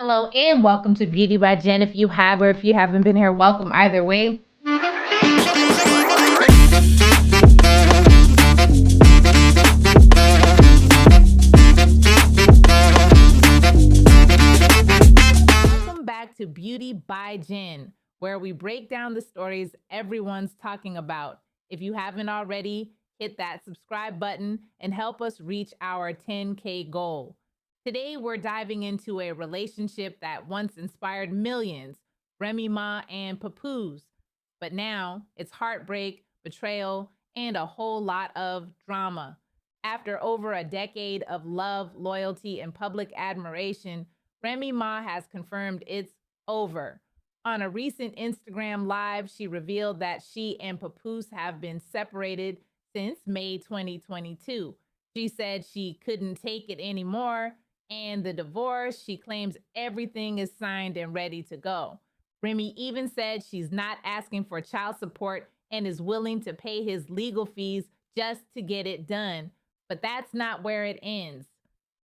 Hello and welcome to Beauty by Jen. If you have or if you haven't been here, welcome either way. Welcome back to Beauty by Jen, where we break down the stories everyone's talking about. If you haven't already, hit that subscribe button and help us reach our 10K goal. Today, we're diving into a relationship that once inspired millions, Remy Ma and Papoose. But now it's heartbreak, betrayal, and a whole lot of drama. After over a decade of love, loyalty, and public admiration, Remy Ma has confirmed it's over. On a recent Instagram live, she revealed that she and Papoose have been separated since May 2022. She said she couldn't take it anymore, and the divorce, she claims everything is signed and ready to go. Remy even said she's not asking for child support and is willing to pay his legal fees just to get it done. But that's not where it ends.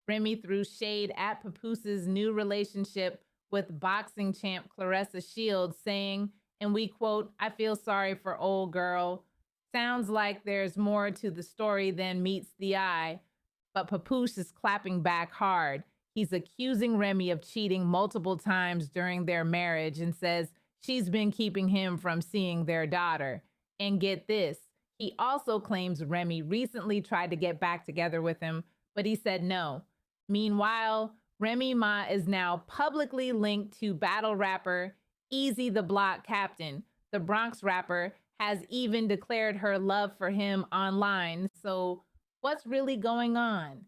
Remy threw shade at Papoose's new relationship with boxing champ Claressa Shields, saying, and we quote, "I feel sorry for old girl. Sounds like there's more to the story than meets the eye." But Papoose is clapping back hard. He's accusing Remy of cheating multiple times during their marriage and says she's been keeping him from seeing their daughter. And get this, he also claims Remy recently tried to get back together with him, but he said no. Meanwhile, Remy Ma is now publicly linked to battle rapper Easy the Block Captain. The Bronx rapper has even declared her love for him online. So, what's really going on?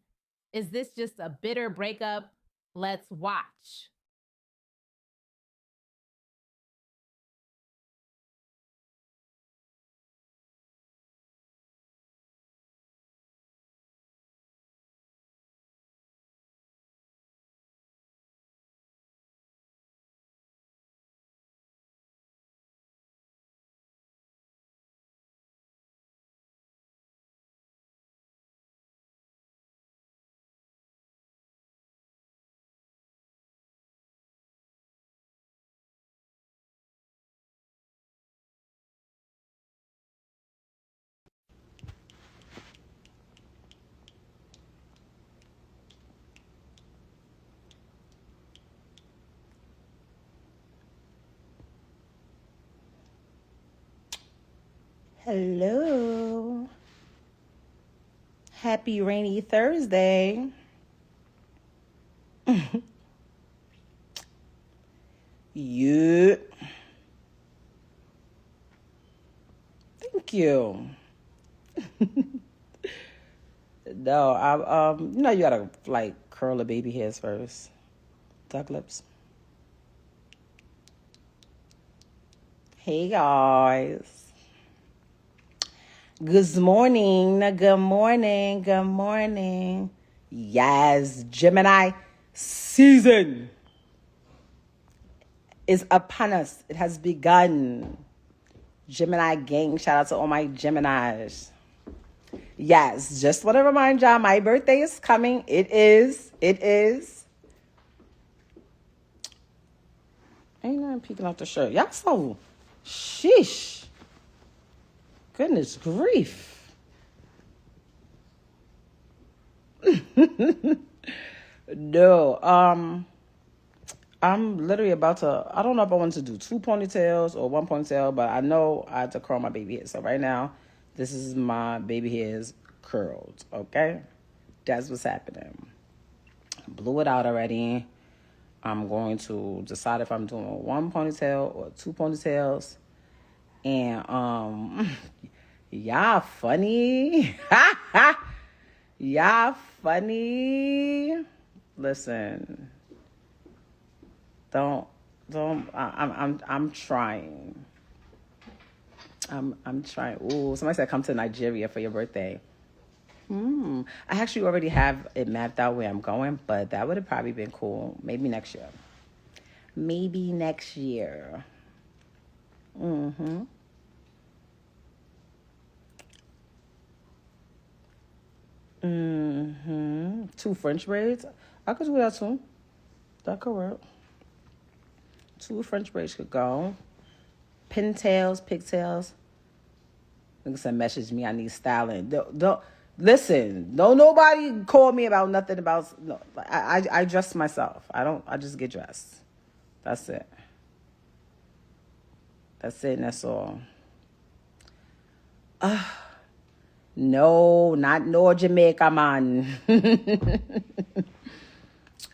Is this just a bitter breakup? Let's watch. Hello. Happy rainy Thursday. Yeah. Thank you. No, you gotta like curl the baby hairs first. Duck lips. Hey guys. Good morning. Good morning. Good morning. Yes, Gemini season is upon us. It has begun. Gemini gang. Shout out to all my Geminis. Yes, just want to remind y'all, my birthday is coming. It is. It is. Ain't nothing peeking out the shirt. Y'all so sheesh. Goodness grief. No, I'm literally about to, I don't know if I want to do two ponytails or one ponytail, but I know I have to curl my baby hair. So right now, this is my baby hairs curled, okay? That's what's happening. Blew it out already. I'm going to decide if I'm doing one ponytail or two ponytails. And y'all funny. Y'all funny. Listen. Don't I'm trying. I'm trying. Ooh, somebody said come to Nigeria for your birthday. I actually already have it mapped out where I'm going, but that would have probably been cool. Maybe next year. Maybe next year. Mm-hmm. Mm-hmm. Two French braids. I could do that too. That could work. 2 French braids could go. Pintails, pigtails. Nigga said, message me, I need styling. Don't listen. Don't nobody call me about nothing about. No, I dress myself. I just get dressed. That's it. That's it, and that's all. No, not no Jamaica, man.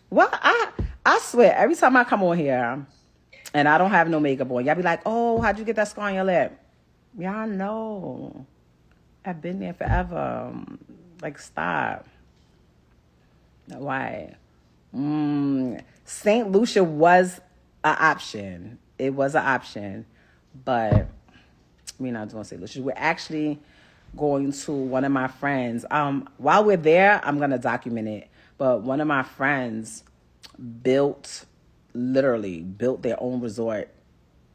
Well, I swear, every time I come on here and I don't have no makeup on, y'all be like, oh, how'd you get that scar on your lip? Y'all know. I've been there forever. Like, stop. Why? St. Lucia was an option. It was an option. But we're not doing St. Lucia. We're actually going to one of my friends. While we're there, I'm going to document it. But one of my friends literally built their own resort.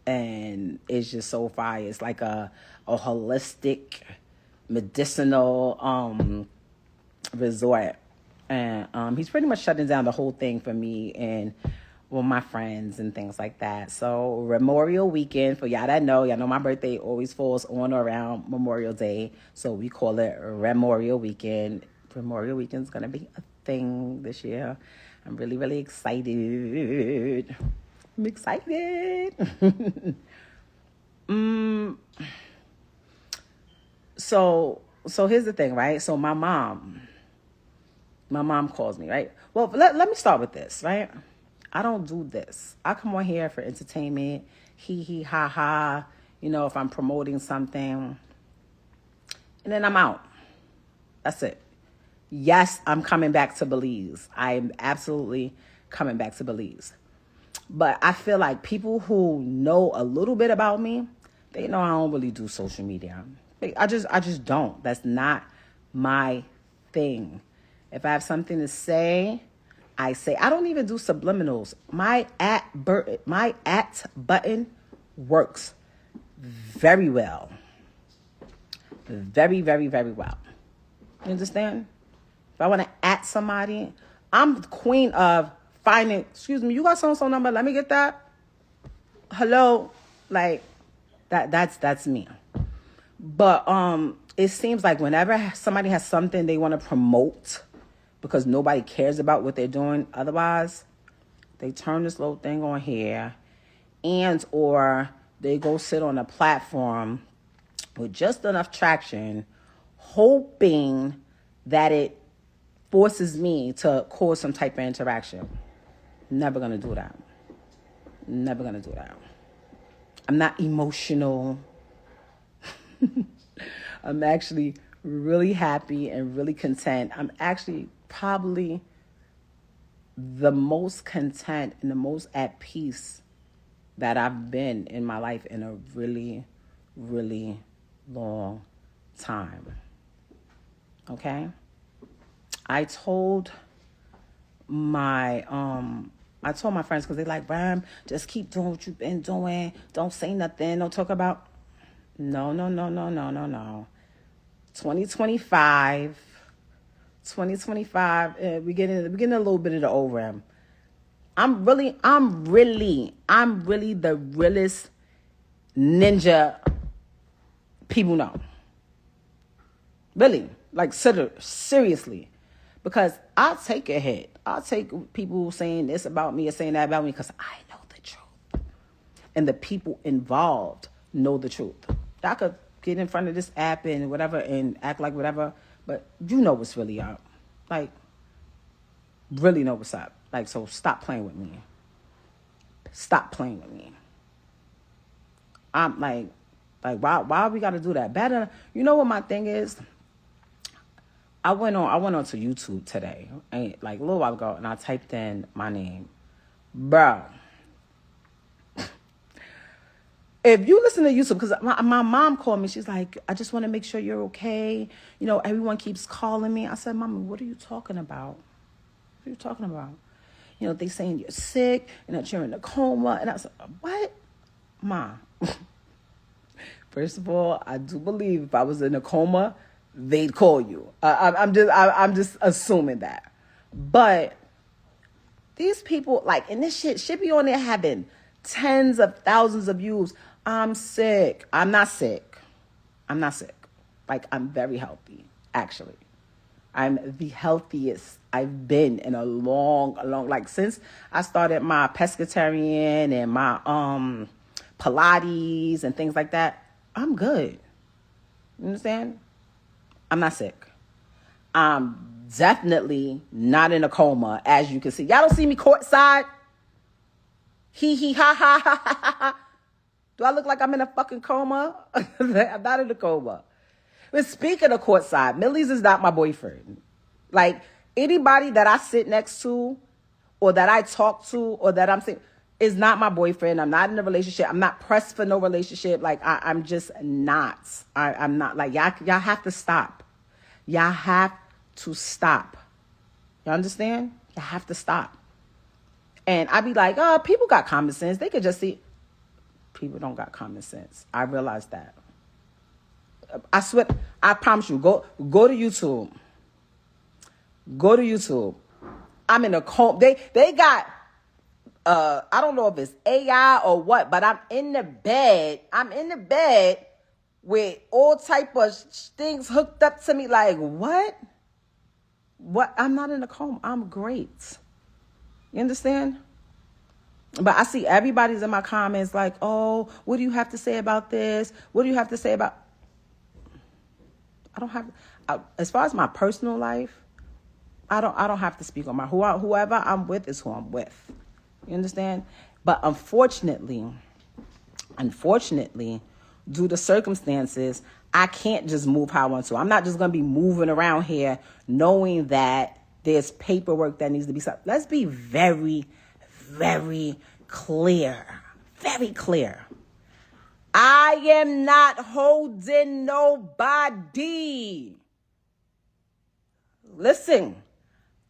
And it's just so fire. It's like a holistic, medicinal resort. And he's pretty much shutting down the whole thing for me and my friends and things like that. So Memorial Weekend, for y'all that know, y'all know my birthday always falls on or around Memorial Day. So we call it Memorial Weekend. Memorial Weekend's going to be a thing this year. I'm really, really excited. I'm excited. So here's the thing, right? So my mom calls me, right? Well, let me start with this, right? I don't do this. I come on here for entertainment, hee ha ha, if I'm promoting something, and then I'm out. That's it. Yes, I'm coming back to Belize. I am absolutely coming back to Belize. But I feel like people who know a little bit about me, they know I don't really do social media. I just don't. That's not my thing. If I have something to say, I say. I don't even do subliminals. My at button works very well. Very, very, very well. You understand? If I want to at somebody, I'm the queen of finding, excuse me, you got so-and-so number, let me get that. Hello? Like, that's me. But it seems like whenever somebody has something they want to promote, because nobody cares about what they're doing otherwise, they turn this little thing on here, or they go sit on a platform with just enough traction, hoping that it forces me to cause some type of interaction. Never gonna do that. Never gonna do that. I'm not emotional. I'm actually really happy and really content. I'm actually probably the most content and the most at peace that I've been in my life in a really, really long time. Okay? I told my friends, because they like, Ram, just keep doing what you've been doing. Don't say nothing. Don't talk about. No. 2025, we're getting a little bit of the ORAM. I'm really the realest ninja people know. Really, like seriously. Because I'll take a hit. I'll take people saying this about me or saying that about me because I know the truth. And the people involved know the truth. I could get in front of this app and whatever and act like whatever, but you know what's really up. Like, really know what's up. Like, so stop playing with me. Stop playing with me. I'm like why we got to do that? Better, you know what my thing is? I went on to YouTube today, like a little while ago, and I typed in my name. Bro, if you listen to YouTube, because my mom called me, she's like, I just want to make sure you're okay. Everyone keeps calling me. I said, Mama, what are you talking about? What are you talking about? They saying you're sick and that you're in a coma. And I said, what? Ma. First of all, I do believe if I was in a coma, they'd call you. I'm just assuming that. But these people, like, and this shit be on there having Tens of thousands of views. I'm sick. I'm not sick. I'm not sick. Like, I'm very healthy, actually. I'm the healthiest I've been in a long, like, since I started my pescatarian and my Pilates and things like that. I'm good. You understand? I'm not sick. I'm definitely not in a coma, as you can see. Y'all don't see me courtside? Hee ha ha ha ha ha. Do I look like I'm in a fucking coma? I'm not in a coma. But speaking of courtside, Millie's is not my boyfriend. Like, anybody that I sit next to or that I talk to or that I'm saying is not my boyfriend. I'm not in a relationship. I'm not pressed for no relationship. Like, I'm just not. I'm not. Like, y'all have to stop. Y'all have to stop. You understand? You have to stop. And I be like, oh, people got common sense. They could just see. People don't got common sense. I realize that. I swear, I promise you, go to YouTube. Go to YouTube. I'm in a coma. They got, I don't know if it's AI or what, but I'm in the bed. I'm in the bed with all type of things hooked up to me. Like, what? What? I'm not in a coma. I'm great. You understand? But I see everybody's in my comments like, oh, what do you have to say about this? What do you have to say about... I don't have... as far as my personal life, I don't have to speak on my... Whoever I'm with is who I'm with. You understand? But unfortunately, due to circumstances, I can't just move how I want to. I'm not just going to be moving around here knowing that there's paperwork that needs to be signed. Let's be very, very clear. Very clear. I am not holding nobody. Listen,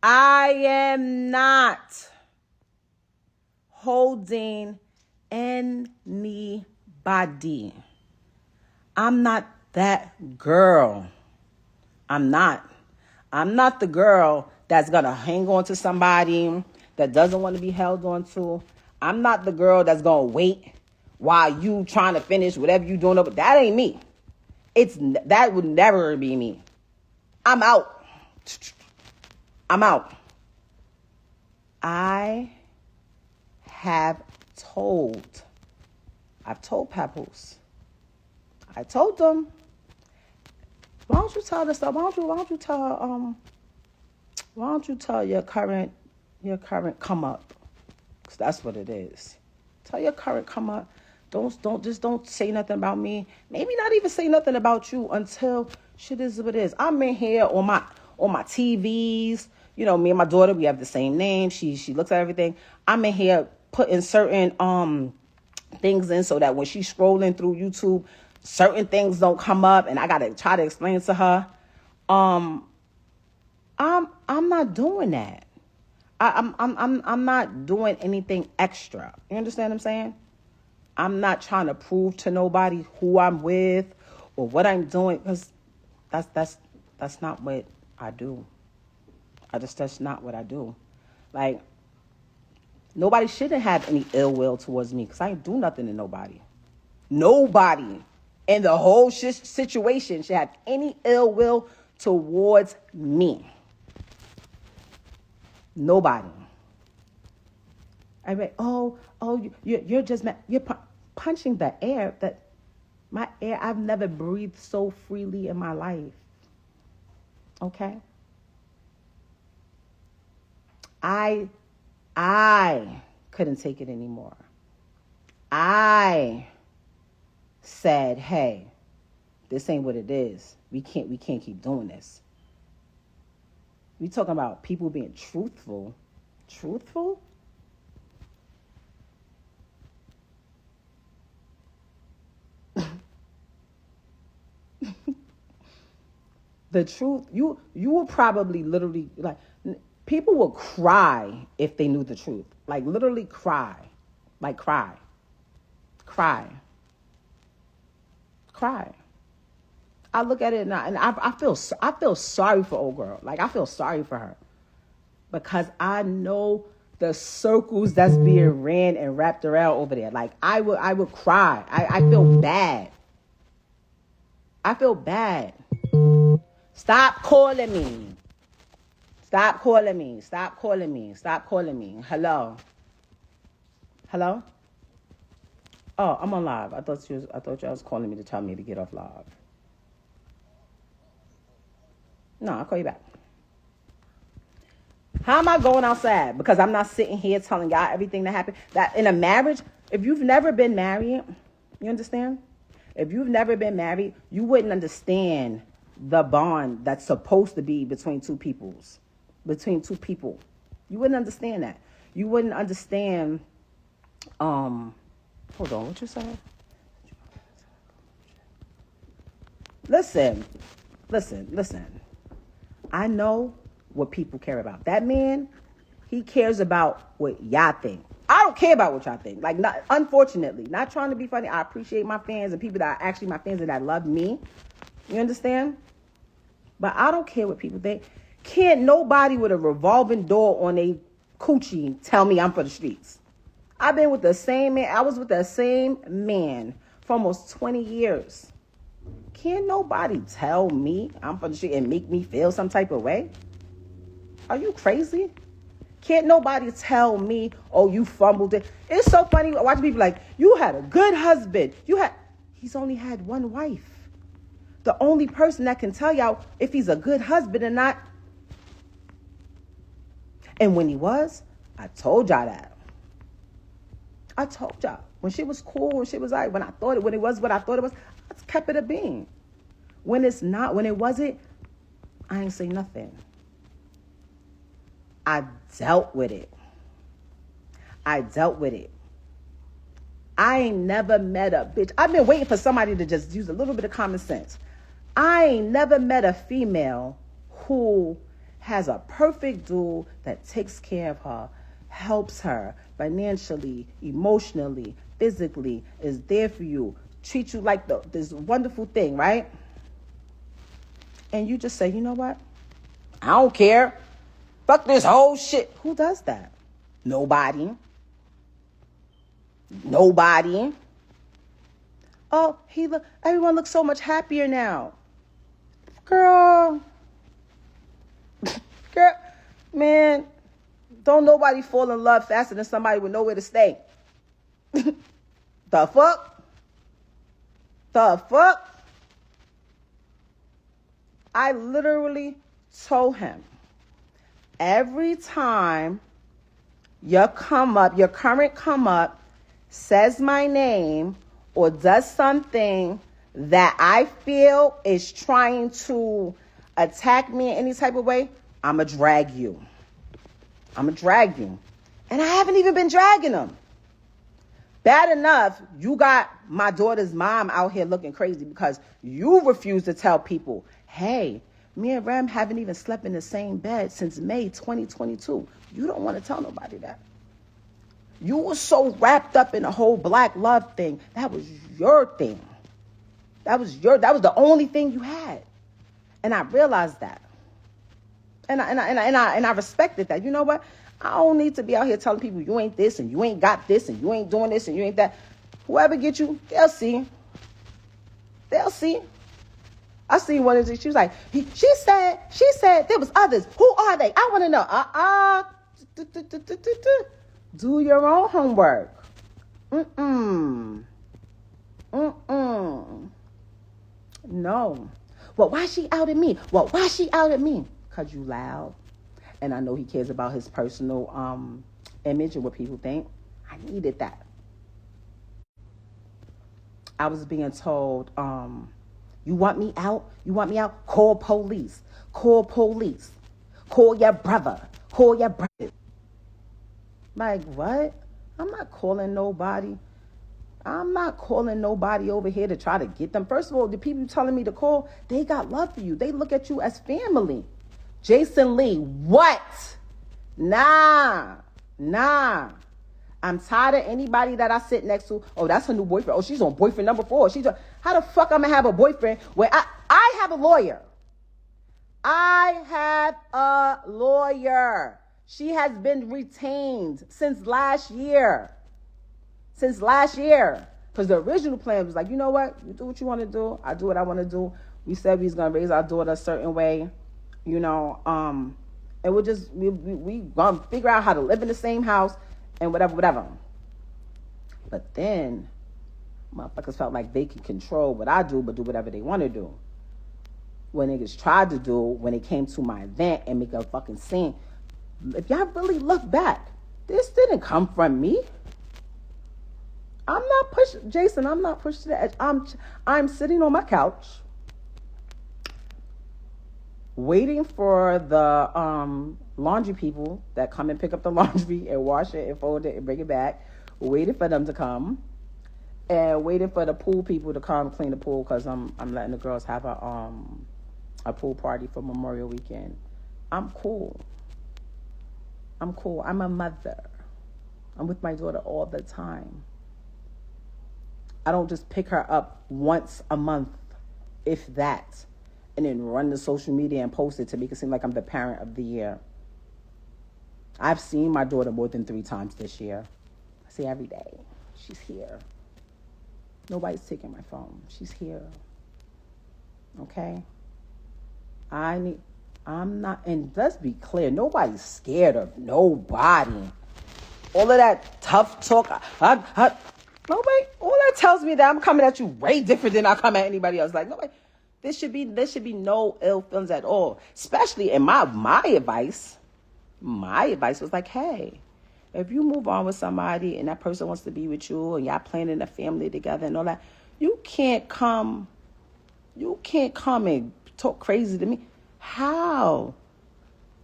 I am not holding anybody. I'm not that girl. I'm not the girl that's going to hang on to somebody that doesn't want to be held on to. I'm not the girl that's going to wait while you trying to finish whatever you doing. But that ain't me. That would never be me. I'm out. I'm out. I've told Papoose. I told them, why don't you tell this stuff? Why don't you tell your current come up? Because that's what it is. Tell your current come up. Don't say nothing about me. Maybe not even say nothing about you until shit is what it is. I'm in here on my TVs. You know, me and my daughter, we have the same name. She looks at everything. I'm in here putting certain things in so that when she's scrolling through YouTube, certain things don't come up, and I gotta try to explain to her. I'm not doing that. I'm not doing anything extra. You understand what I'm saying? I'm not trying to prove to nobody who I'm with or what I'm doing, because that's not what I do. That's not what I do. Like, nobody shouldn't have any ill will towards me because I ain't do nothing to nobody. Nobody in the whole situation should have any ill will towards me. Nobody. I mean, you're just mad. You're punching the air. That my air. I've never breathed so freely in my life. Okay. I couldn't take it anymore. I said, hey, this ain't what it is. We can't keep doing this. We talking about people being truthful. Truthful? The truth, you will probably literally, like, people will cry if they knew the truth. Like, literally cry. Like, cry. I look at it now and I feel sorry for old girl. Like, I feel sorry for her because I know the circles that's being ran and wrapped around over there. Like I would cry. I feel bad. I feel bad. Stop calling me. Stop calling me. Stop calling me. Stop calling me. Hello. Hello? Oh, I'm on live. I thought y'all was calling me to tell me to get off live. No, I'll call you back. How am I going outside? Because I'm not sitting here telling y'all everything that happened. That in a marriage, if you've never been married, you understand? If you've never been married, you wouldn't understand the bond that's supposed to be between two people. You wouldn't understand that. You wouldn't understand, hold on, what you saying? Listen. I know what people care about. That man, he cares about what y'all think. I don't care about what y'all think. Like, not, unfortunately, not trying to be funny. I appreciate my fans and people that are actually my fans and that love me. You understand? But I don't care what people think. Can't nobody with a revolving door on a coochie tell me I'm for the streets. I've been with the same man. I was with the same man for almost 20 years. Can't nobody tell me I'm for the street and make me feel some type of way? Are you crazy? Can't nobody tell me, oh, you fumbled it. It's so funny watching people like, you had a good husband. He's only had one wife. The only person that can tell y'all if he's a good husband or not. And when he was, I told y'all that. I told y'all. When shit was cool, when shit was like, when it was what I thought it was, I just kept it a being. When it's not, when it wasn't, I ain't say nothing. I dealt with it. I ain't never met a bitch. I've been waiting for somebody to just use a little bit of common sense. I ain't never met a female who has a perfect dude that takes care of her, helps her financially, emotionally, physically, is there for you, treats you like this wonderful thing, right? And you just say, you know what? I don't care. Fuck this whole shit. Who does that? Nobody. Oh, everyone looks so much happier now. Girl, man, don't nobody fall in love faster than somebody with nowhere to stay. The fuck? I literally told him, every time your current come up says my name or does something that I feel is trying to attack me in any type of way, I'ma drag you. And I haven't even been dragging them. Bad enough, you got my daughter's mom out here looking crazy because you refuse to tell people, hey, me and Rem haven't even slept in the same bed since May 2022. You don't want to tell nobody that. You were so wrapped up in the whole black love thing. That was your thing. That was the only thing you had. And I realized that. And I respected that. You know what? I don't need to be out here telling people you ain't this and you ain't got this and you ain't doing this and you ain't that. Whoever get you, they'll see. I seen one of these. She was like, she said there was others. Who are they? I want to know. Do your own homework. No. Well, why she outed me? Because you loud. And I know he cares about his personal image and what people think. I needed that. I was being told, you want me out? Call police. Call your brother. Like, what? I'm not calling nobody over here to try to get them. First of all, the people telling me to call, they got love for you. They look at you as family. Jason Lee, what? Nah. I'm tired of anybody that I sit next to. Oh, that's her new boyfriend. Oh, she's on boyfriend number 4. How the fuck I'm gonna have a boyfriend where I have a lawyer? She has been retained since last year. Since last year. Because the original plan was like, you know what? You do what you want to do. I do what I want to do. We said we was going to raise our daughter a certain way. You know, and we'll just, we going to figure out how to live in the same house and whatever. But then, motherfuckers felt like they can control what I do, but do whatever they want to do. When niggas tried to do, when it came to my event and make a fucking scene, if y'all really look back, this didn't come from me. I'm not pushed, Jason, I'm not pushed to the edge. I'm sitting on my couch waiting for the laundry people that come and pick up the laundry and wash it and fold it and bring it back, waiting for them to come, and waiting for the pool people to come clean the pool, because I'm letting the girls have a pool party for Memorial Weekend. I'm cool. I'm a mother. I'm with my daughter all the time. I don't just pick her up once a month, if that, and then run to social media and post it to make it seem like I'm the parent of the year. I've seen my daughter more than 3 times this year. I see every day. She's here. Nobody's taking my phone. She's here. Okay? I'm not, and let's be clear, nobody's scared of nobody. All of that tough talk, nobody, all that tells me that I'm coming at you way different than I come at anybody else. Like, nobody, there should be no ill feelings at all. Especially in my advice was like, hey, if you move on with somebody and that person wants to be with you and y'all planning a family together and all that, you can't come and talk crazy to me. How?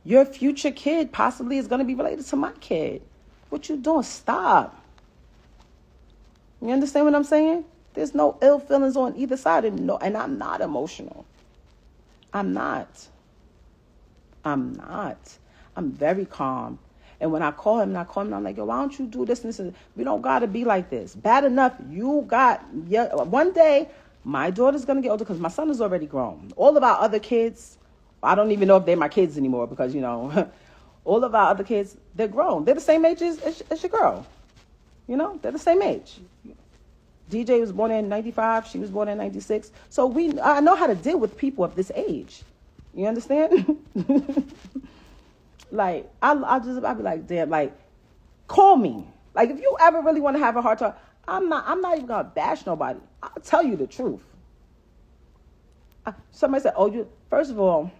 Your future kid possibly is going to be related to my kid. What you doing? Stop. You understand what I'm saying? There's no ill feelings on either side, and I'm not emotional. I'm not. I'm very calm. And when I call him, I'm like, yo, why don't you do this and this? We don't got to be like this. Bad enough, one day, my daughter's going to get older because my son is already grown. All of our other kids, I don't even know if they're my kids anymore because, all of our other kids, they're grown. They're the same age as your girl. They're the same age. DJ was born in 95. She was born in 96. So I know how to deal with people of this age. You understand? Like, I'll be like, damn, like, call me. Like, if you ever really want to have a hard time, I'm not even going to bash nobody. I'll tell you the truth. Somebody said, first of all,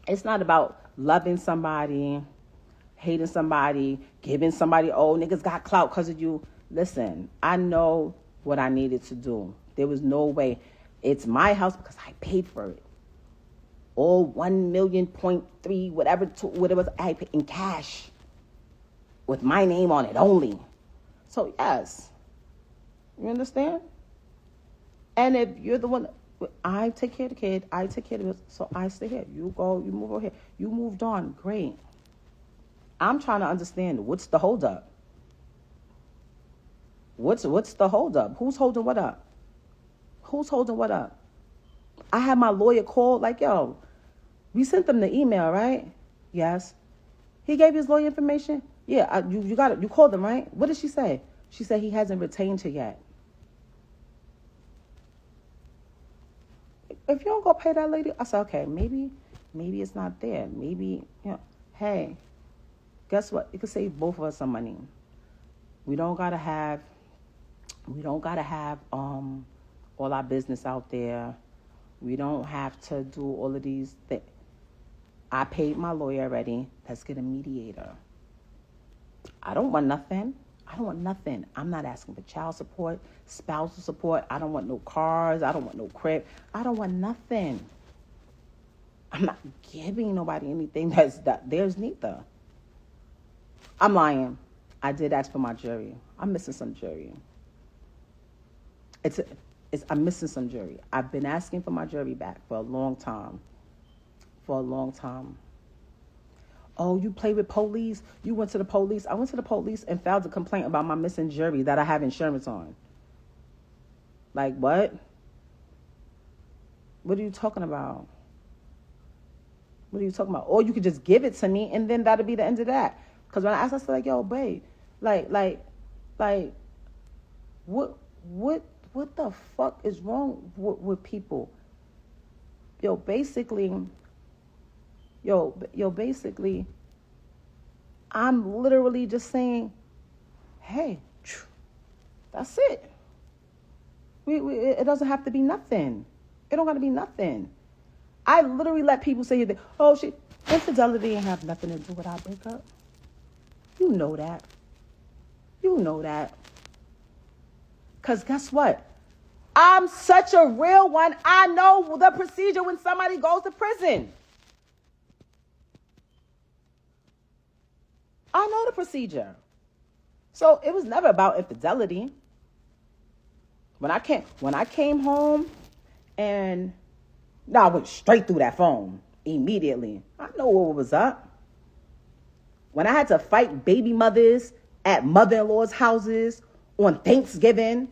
it's not about loving somebody, hating somebody, giving somebody, niggas got clout because of you. Listen, I know what I needed to do. There was no way. It's my house because I paid for it. All 1 million, 0.3, whatever it was, I paid in cash with my name on it only. So yes, you understand? And if you're the one, I take care of the kid, I take care of it, so I stay here. You go, you move over here. You moved on, great. I'm trying to understand, what's the holdup? What's the holdup? Who's holding what up? Who's holding what up? I had my lawyer call, like, yo, we sent them the email, right? Yes. He gave his lawyer information? Yeah, you got it. You called him, right? What did she say? She said he hasn't retained her yet. If you don't go pay that lady, I said, okay, maybe it's not there. Maybe, hey, guess what? It could save both of us some money. We don't gotta have all our business out there. We don't have to do all of these things. I paid my lawyer already. Let's get a mediator. I don't want nothing. I'm not asking for child support, spousal support. I don't want no cars. I don't want no crib. I don't want nothing. I'm not giving nobody anything that there's neither. I'm lying. I did ask for my jury. I'm missing some jury. I'm missing some jury. I've been asking for my jury back for a long time. Oh, you play with police? You went to the police? I went to the police and filed a complaint about my missing jury that I have insurance on. Like, what? What are you talking about? What are you talking about? Or you could just give it to me, and then that'll be the end of that. Because when I asked, I said, like, yo, babe, like, what the fuck is wrong with people? Basically, I'm literally just saying, hey, that's it. It doesn't have to be nothing. It don't got to be nothing. I literally let people say that, oh, infidelity ain't have nothing to do with our breakup. You know that. Because guess what? I'm such a real one. I know the procedure when somebody goes to prison. I know the procedure. So it was never about infidelity. When I came home and I went straight through that phone immediately. I know what was up. When I had to fight baby mothers at mother-in-law's houses on Thanksgiving,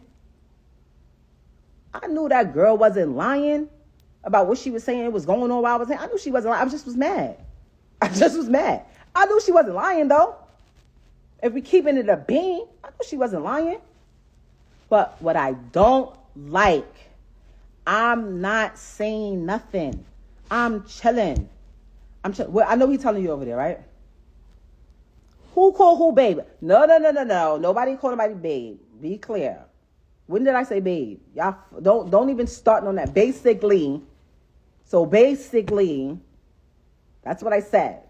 I knew that girl wasn't lying about what she was saying was going on while I was saying. I knew she wasn't lying. I just was mad. I knew she wasn't lying, though. If we keeping it a bean, I knew she wasn't lying. But what I don't like, I'm not saying nothing. I'm chilling. Well, I know he's telling you over there, right? Who called who babe? No. Nobody called nobody babe. Be clear. When did I say babe? Y'all don't even start on that. Basically, that's what I said.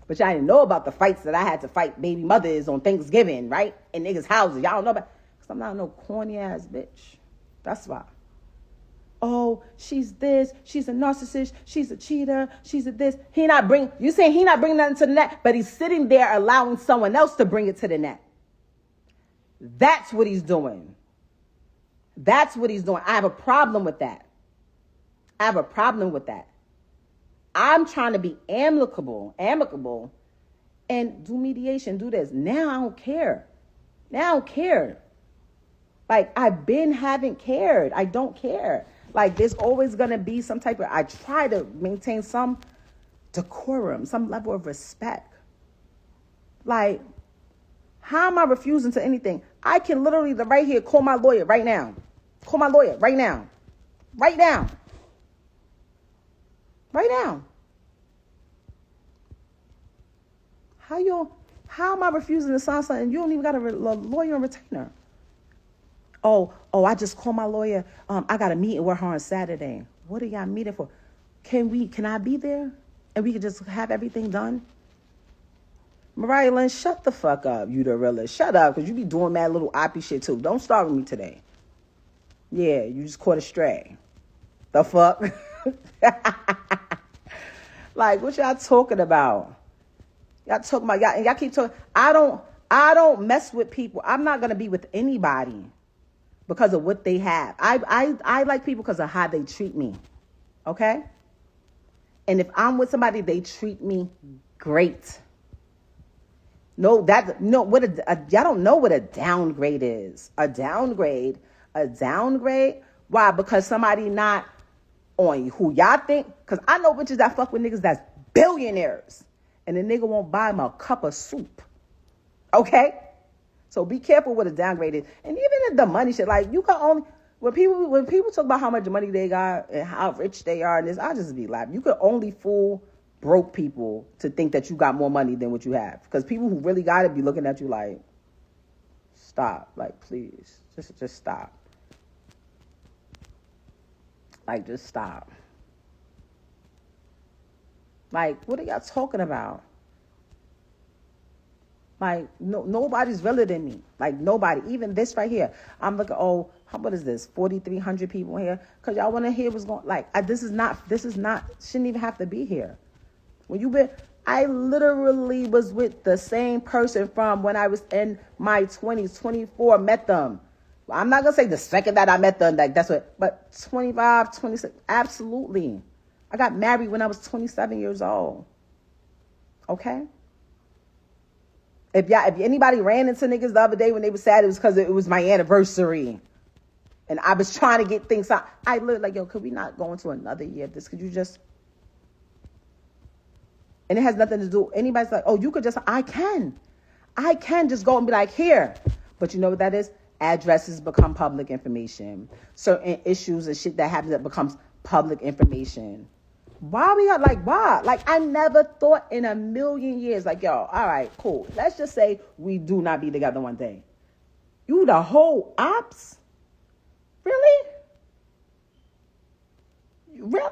But y'all didn't know about the fights that I had to fight baby mothers on Thanksgiving, right? In niggas' houses. Y'all don't know about, because I'm not no corny ass bitch. That's why. Oh, she's this. She's a narcissist. She's a cheater. She's a this. You saying he not bringing nothing to the net, but he's sitting there allowing someone else to bring it to the net. That's what he's doing. I have a problem with that. I'm trying to be amicable, and do mediation, do this. Now I don't care. Like, haven't cared. I don't care. Like, there's always going to be some type of, I try to maintain some decorum, some level of respect. Like, how am I refusing to anything? I can literally, right here, call my lawyer right now. Right now. How am I refusing to sign something? You don't even got a lawyer and retainer. Oh, I just called my lawyer. I got a meeting with her on Saturday. What are y'all meeting for? Can I be there? And we can just have everything done? Mariah Lynn, shut the fuck up, you the realist. Shut up, because you be doing mad little oppie shit too. Don't start with me today. Yeah, you just caught a stray. The fuck? Like, what y'all talking about? Y'all keep talking. I don't mess with people. I'm not gonna be with anybody because of what they have. I like people because of how they treat me. Okay? And if I'm with somebody, they treat me great. Y'all don't know what a downgrade is. A downgrade. Why? Because somebody not on who y'all think. Because I know bitches that fuck with niggas that's billionaires, and the nigga won't buy him a cup of soup. Okay? So be careful what a downgrade is. And even if the money shit, like, you can only, when people talk about how much money they got and how rich they are, and this, I just be laughing. You can only fool broke people to think that you got more money than what you have. Because people who really got it be looking at you like, stop. Like, please. Just stop. Like, just stop. Like, what are y'all talking about? Like, nobody's realer than me. Like, nobody. Even this right here. I'm looking, what is this? 4,300 people here. Because y'all want to hear what's going, like, this is not, shouldn't even have to be here. I literally was with the same person from when I was in my 20s, 24, met them. I'm not going to say the second that I met them, like, that's what, but 25, 26, absolutely. I got married when I was 27 years old. Okay? If anybody ran into niggas the other day when they were sad, it was because it was my anniversary. And I was trying to get things out. I looked like, yo, could we not go into another year of this? Could you just And it has nothing to do, anybody's like, oh, you could just, I can just go and be like, here. But you know what that is? Addresses become public information. Certain issues and shit that happens that becomes public information. Why we got, like, why? Like, I never thought in a million years, like, yo, all right, cool. Let's just say we do not be together one day. You the whole ops? Really? Really?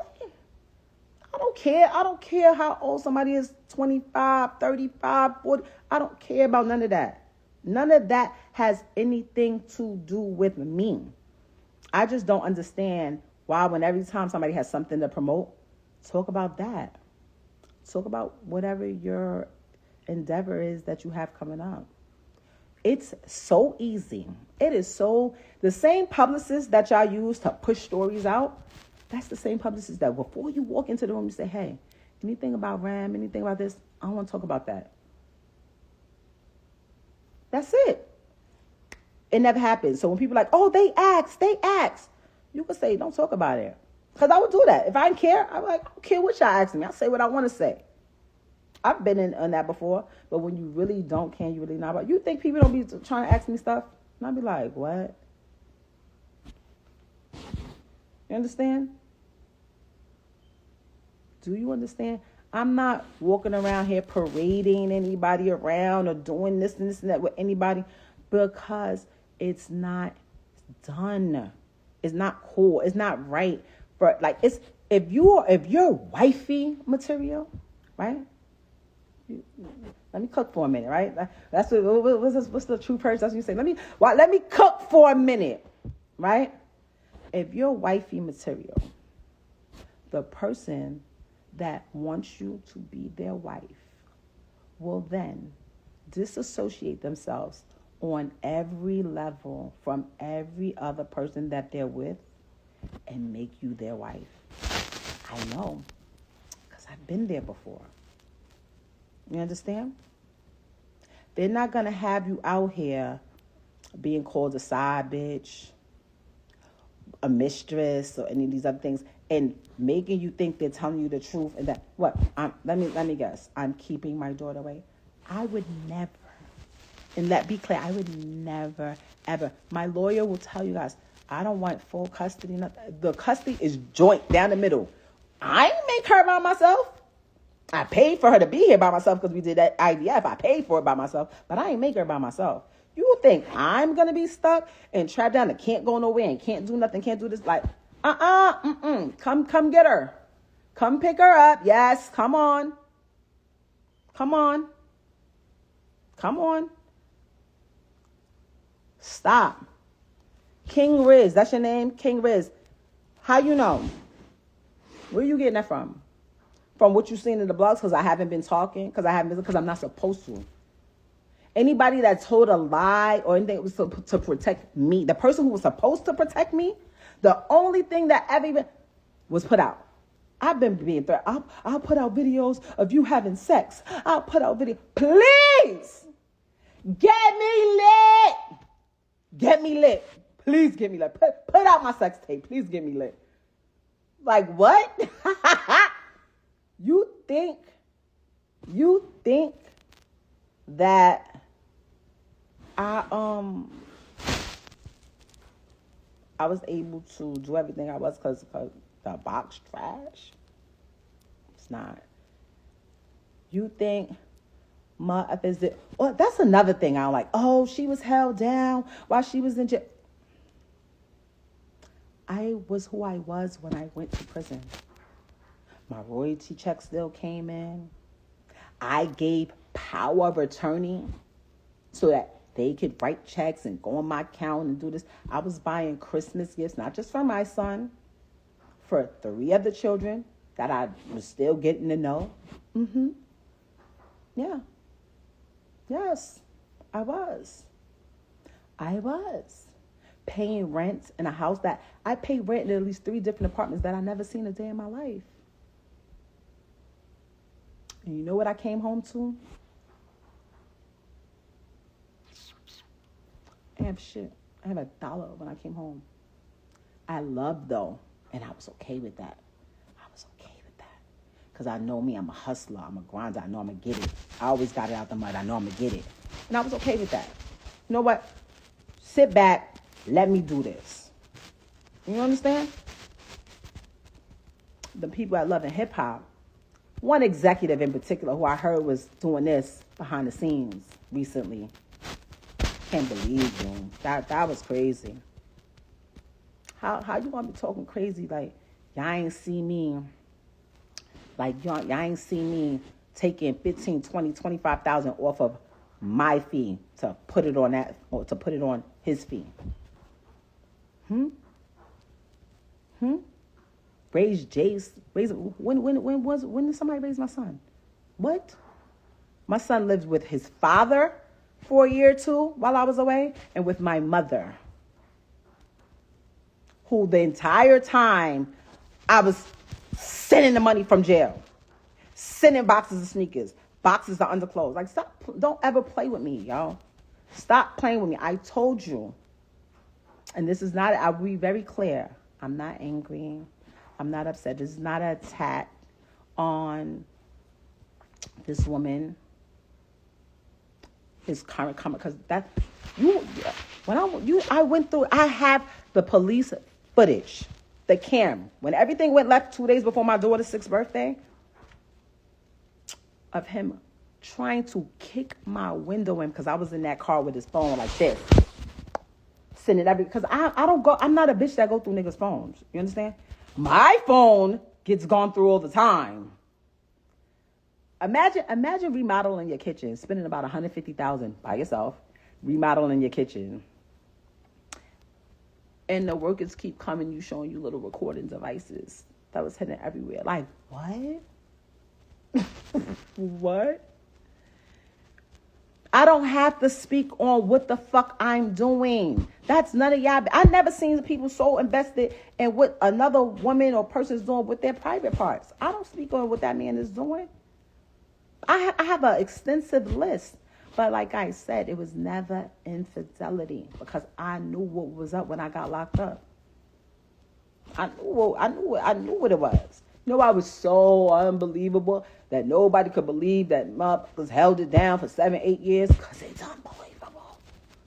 I don't care how old somebody is, 25, 35, 40. I don't care about none of that. None of that has anything to do with me. I just don't understand why when every time somebody has something to promote, talk about that. Talk about whatever your endeavor is that you have coming up. It's so easy. It is so, the same publicists that y'all use to push stories out, that's the same publicist that before you walk into the room, you say, hey, anything about Ram, anything about this, I don't want to talk about that. That's it. It never happens. So when people are like, oh, they asked, you could say, don't talk about it. Because I would do that. If I didn't care, I'm like, I don't care what y'all ask me. I'll say what I want to say. I've been on that before. But when you really don't care, you really not about, you think people don't be trying to ask me stuff? And I'll be like, what? You understand? Do you understand? I'm not walking around here parading anybody around or doing this and that with anybody because it's not done. It's not cool. It's not right. For like, it's if you're wifey material, right? Let me cook for a minute, right? That's what's the true person? That's what you say. Let me cook for a minute, right? If you're wifey material, the person that wants you to be their wife will then disassociate themselves on every level from every other person that they're with and make you their wife. I know, because I've been there before. You understand? They're not going to have you out here being called a side bitch, a mistress, or any of these other things, and making you think they're telling you the truth. And that, what? Let me guess. I'm keeping my daughter away. I would never, and let be clear, I would never, ever. My lawyer will tell you guys, I don't want full custody. Nothing. The custody is joint down the middle. I didn't make her by myself. I paid for her to be here by myself because we did that IVF. I paid for it by myself, but I ain't make her by myself. You think I'm going to be stuck and trapped down and can't go nowhere and can't do nothing, can't do this? Like, come get her. Come pick her up. Yes, come on. Stop. King Riz, that's your name? King Riz. How you know? Where you getting that from? From what you've seen in the blogs? Because I haven't been talking? Because I'm not supposed to. Anybody that told a lie or anything was to protect me, the person who was supposed to protect me, the only thing that ever even was put out. I've been being threatened. I'll put out videos of you having sex. I'll put out video. Please get me lit. Get me lit. Please get me lit. Put out my sex tape. Please get me lit. Like what? You think that I was able to do everything I was because the box trash? It's not. You think well, that's another thing I don't like. Oh, she was held down while she was in jail. I was who I was when I went to prison. My royalty check still came in. I gave power of attorney so that they could write checks and go on my account and do this. I was buying Christmas gifts, not just for my son, for 3 other children that I was still getting to know. Yeah. Yes, I was. Paying rent in a house that I paid rent in at least 3 different apartments that I never seen a day in my life. And you know what I came home to? I have shit. I have $1 when I came home. I loved though, and I was okay with that. Because I know me, I'm a hustler, I'm a grinder, I know I'm going to get it. I always got it out the mud, I know I'm going to get it. And I was okay with that. You know what? Sit back, let me do this. You understand? The people at Love and Hip Hop, one executive in particular who I heard was doing this behind the scenes recently. Can't believe you. That was crazy. How you gonna be talking crazy like y'all ain't see me? Like y'all ain't see me taking 15, 20, 25,000 off of my fee to put it on that, or to put it on his fee. Raise Jace. When did somebody raise my son? What? My son lives with his father for a year or two while I was away, and with my mother, who the entire time I was sending the money from jail, sending boxes of sneakers, boxes of underclothes. Like, stop, don't ever play with me, y'all. Stop playing with me. I told you, and this is not, I'll be very clear, I'm not angry, I'm not upset. This is not an attack on this woman, his current comment, because that, I went through, I have the police footage, the cam, when everything went left 2 days before my daughter's 6th birthday, of him trying to kick my window in because I was in that car with his phone like this. Sending because I don't go, I'm not a bitch that go through niggas' phones. You understand? My phone gets gone through all the time. Imagine remodeling your kitchen, spending about $150,000 by yourself, remodeling your kitchen. And the workers keep coming, you showing you little recording devices that was hidden everywhere. Like, what? What? I don't have to speak on what the fuck I'm doing. That's none of y'all. I never seen people so invested in what another woman or person is doing with their private parts. I don't speak on what that man is doing. I have an extensive list. But like I said, it was never infidelity because I knew what was up when I got locked up. I knew what it was. You know, I was so unbelievable that nobody could believe that motherfuckers held it down for 7-8 years because it's unbelievable.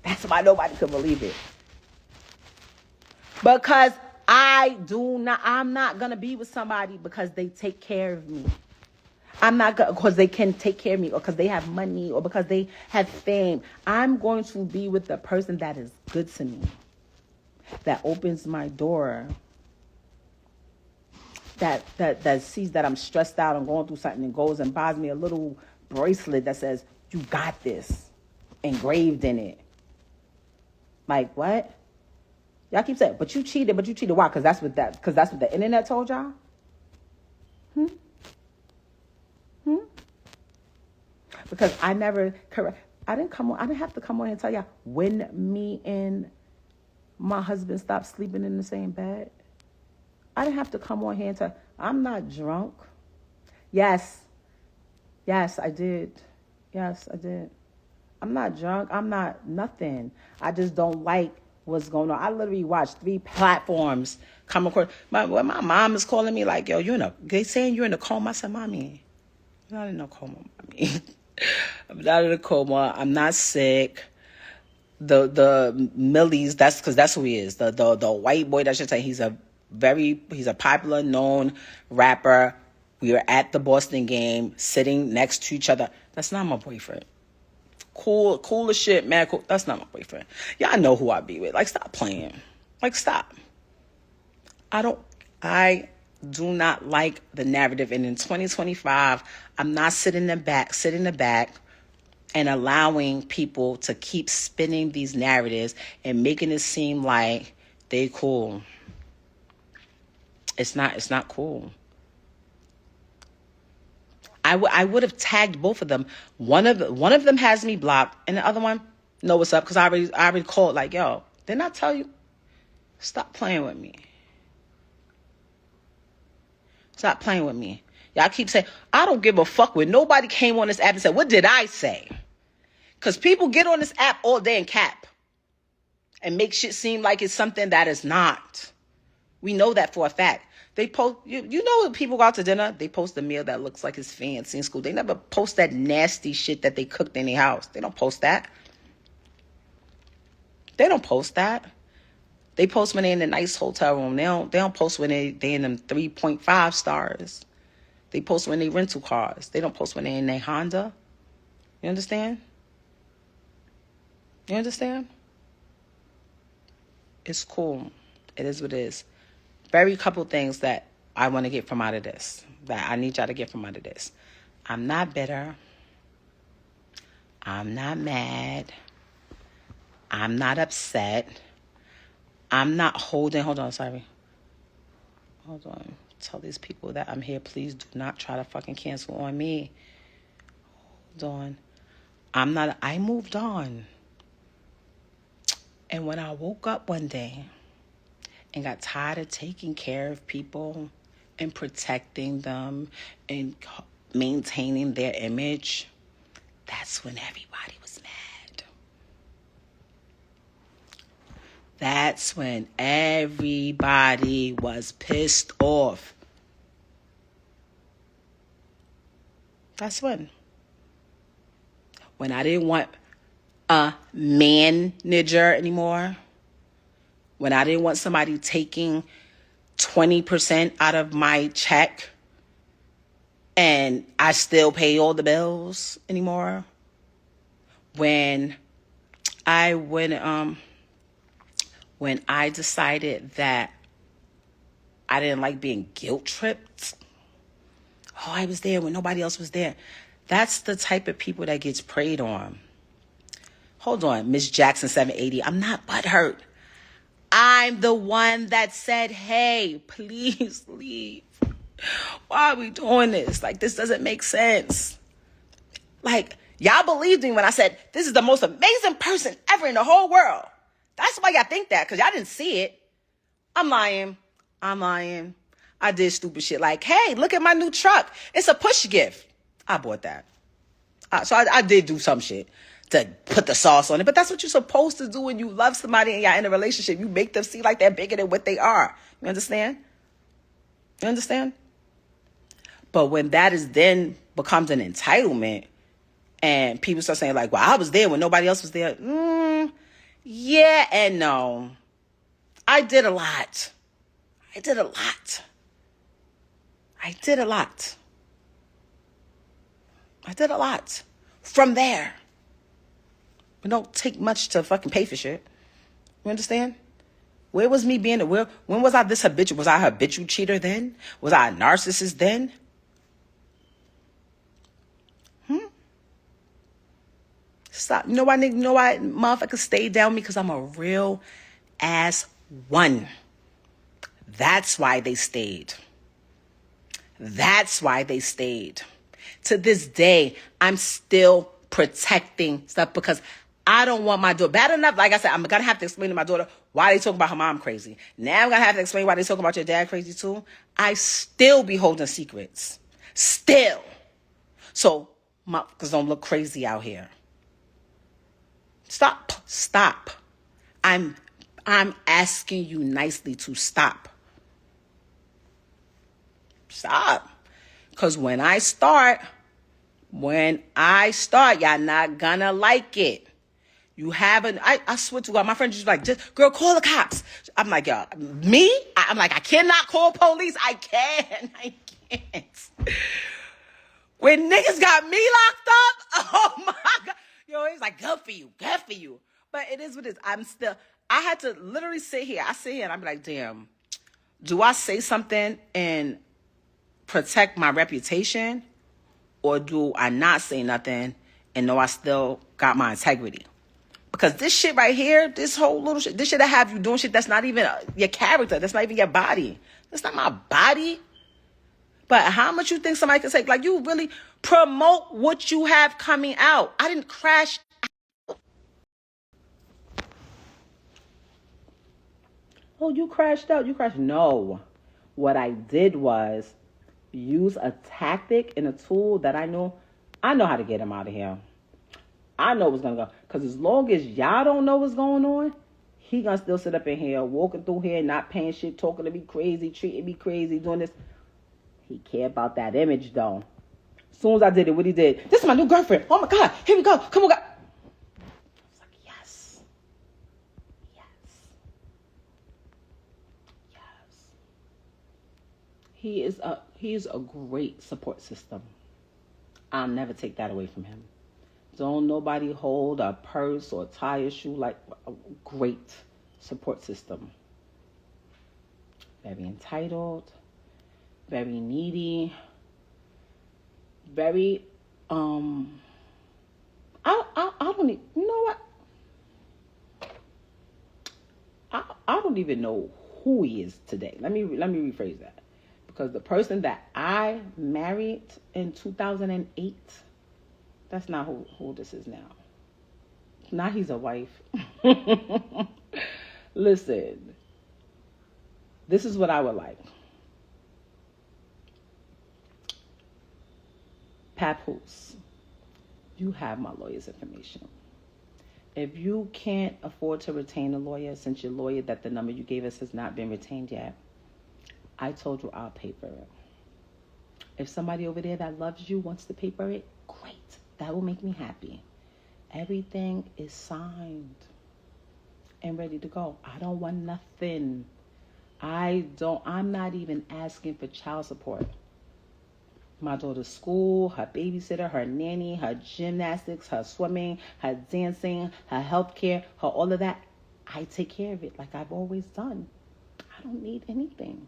That's why nobody could believe it. Because I'm not going to be with somebody because they take care of me. I'm not going because they can take care of me or because they have money or because they have fame. I'm going to be with the person that is good to me, that opens my door, that sees that I'm stressed out and going through something and goes and buys me a little bracelet that says, "You got this," engraved in it. Like, what? Y'all keep saying, but you cheated. Why? Because that's what the internet told y'all? Because I didn't have to come on and tell y'all when me and my husband stopped sleeping in the same bed. I didn't have to come on here and tell, I'm not drunk. Yes, I did. Yes, I did. I'm not drunk. I'm not nothing. I just don't like what's going on. I literally watched 3 platforms come across. My mom is calling me like, yo, they saying you're in a coma. I said, Mommy, I'm not in a coma, Mommy. I'm not in a coma. I'm not sick. The Millies, that's who he is. The white boy that should say he's a popular known rapper. We were at the Boston game, sitting next to each other. That's not my boyfriend. Cool as shit, man. Cool. That's not my boyfriend. Y'all know who I be with. Like, stop playing. Like, stop. I do not like the narrative. And in 2025, I'm not sitting in the back and allowing people to keep spinning these narratives and making it seem like they cool. It's not cool. I would have tagged both of them. One of them has me blocked, and the other one know what's up because I already called like, yo, didn't I tell you? Stop playing with me. Stop playing with me. Y'all keep saying, I don't give a fuck when nobody came on this app and said, what did I say? Because people get on this app all day and cap and make shit seem like it's something that is not. We know that for a fact. They post, you know, when people go out to dinner, they post a meal that looks like it's fancy in school. They never post that nasty shit that they cooked in their house. They don't post that. They don't post that. They post when they're in a nice hotel room. They don't post when they in them 3.5 stars. They post when they rental cars. They don't post when they're in their Honda. You understand? You understand? It's cool. It is what it is. Very couple things that I want to get from out of this. That I need y'all to get from out of this. I'm not bitter. I'm not mad. I'm not upset. I'm not holding. Hold on, sorry. Hold on. Tell these people that I'm here. Please do not try to fucking cancel on me. Hold on. I moved on. And when I woke up one day and got tired of taking care of people and protecting them and maintaining their image, that's when everybody was mad. That's when everybody was pissed off. That's when I didn't want a manager anymore, when I didn't want somebody taking 20% out of my check and I still pay all the bills anymore, when I decided that I didn't like being guilt tripped. Oh, I was there when nobody else was there. That's the type of people that gets preyed on. Hold on, Miss Jackson 780. I'm not butthurt. I'm the one that said, hey, please leave. Why are we doing this? Like, this doesn't make sense. Like, y'all believed me when I said, this is the most amazing person ever in the whole world. That's why y'all think that, because y'all didn't see it. I'm lying. I did stupid shit like, hey, look at my new truck. It's a push gift. I bought that. So I did do some shit to put the sauce on it. But that's what you're supposed to do when you love somebody and you're in a relationship. You make them see like they're bigger than what they are. You understand? You understand? But when that is then becomes an entitlement and people start saying like, well, I was there when nobody else was there. Yeah and no. I did a lot. From there. It don't take much to fucking pay for shit. You understand? Where was me being? When was I this habitual? Was I a habitual cheater then? Was I a narcissist then? Stop. You know why, nigga? You know why motherfuckers stay down me? Because I'm a real ass one. That's why they stayed. To this day, I'm still protecting stuff because I don't want my daughter. Bad enough, like I said, I'm going to have to explain to my daughter why they talking about her mom crazy. Now I'm going to have to explain why they talking about your dad crazy too. I still be holding secrets. Still. So, motherfuckers don't look crazy out here. Stop. I'm asking you nicely to stop. Stop. Because when I start, y'all not gonna like it. You haven't, I swear to God, my friend just like, girl, call the cops. I'm like, y'all, me? I'm like, I cannot call police. I can't. When niggas got me locked up, oh my God. Yo, he's like, good for you. But it is what it is. I had to literally sit here. I sit here and I'm like, damn, do I say something and protect my reputation, or do I not say nothing and know I still got my integrity? Because this shit right here, this whole little shit, this shit that have you doing shit that's not even your character, that's not even your body. That's not my body. But how much you think somebody can take? Like, you really promote what you have coming out. I didn't crash out. Oh, you crashed out. No. What I did was use a tactic and a tool that I know how to get him out of here. I know what's going to go. Because as long as y'all don't know what's going on, he gonna still sit up in here, walking through here, not paying shit, talking to me crazy, treating me crazy, doing this. He care about that image, though. As soon as I did it, what he did, this is my new girlfriend. Oh, my God. Here we go. Come on, God. I was like, yes. Yes. Yes. He is a great support system. I'll never take that away from him. Don't nobody hold a purse or tie a shoe like a great support system. Very entitled, very needy, very I don't even, you know what? I don't even know who he is today. Let me rephrase that. Because the person that I married in 2008, that's not who this is now. Now he's a wife. Listen, this is what I would like. Papoose, you have my lawyer's information. If you can't afford to retain a lawyer, since your lawyer that the number you gave us has not been retained yet, I told you I'll pay for it. If somebody over there that loves you wants to pay for it, great. That will make me happy. Everything is signed and ready to go. I don't want nothing. I'm not even asking for child support. My daughter's school, her babysitter, her nanny, her gymnastics, her swimming, her dancing, her healthcare, her all of that. I take care of it like I've always done. I don't need anything.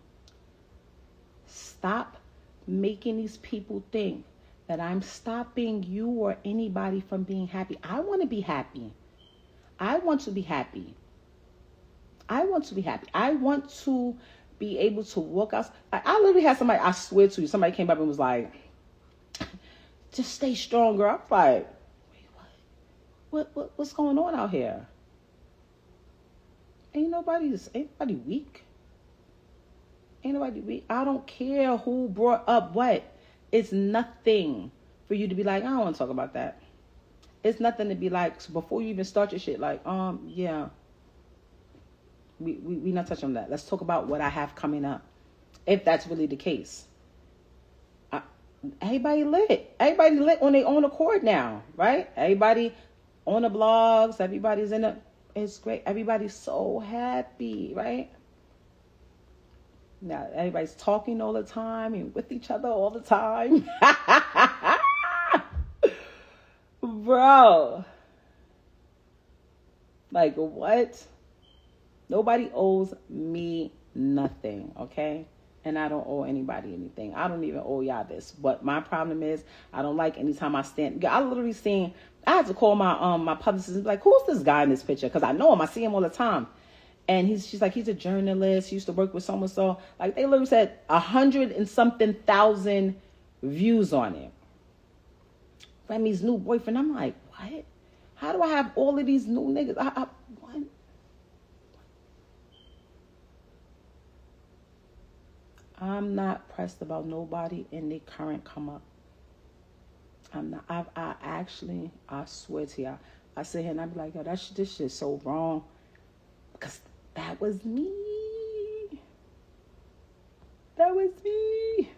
Stop making these people think that I'm stopping you or anybody from being happy. I want to be happy. I want to be happy. I want to be happy. I want to be able to walk out. I literally had somebody, I swear to you, somebody came up and was like, just stay strong, girl. I'm like, wait, what's going on out here? Ain't nobody weak. Ain't nobody weak. I don't care who brought up what. It's nothing for you to be like, I don't want to talk about that. It's nothing to be like, so before you even start your shit, like, yeah. We not touching on that. Let's talk about what I have coming up. If that's really the case. Everybody lit. Everybody lit on their own accord now, right? Everybody on the blogs. Everybody's in it. It's great. Everybody's so happy, right? Now, everybody's talking all the time and with each other all the time. Bro. Like, what? Nobody owes me nothing, okay? And I don't owe anybody anything. I don't even owe y'all this. But my problem is, I don't like anytime I stand. I literally seen, I had to call my publicist and be like, who's this guy in this picture? Because I know him. I see him all the time. And she's like, he's a journalist. He used to work with so-and-so. Like, they literally said 100 and something thousand views on it. Remy's new boyfriend. I'm like, what? How do I have all of these new niggas? What? I'm not pressed about nobody in their current come up. I'm not. I swear to y'all, I sit here and I be like, yo, this shit's so wrong. Because that was me. That was me.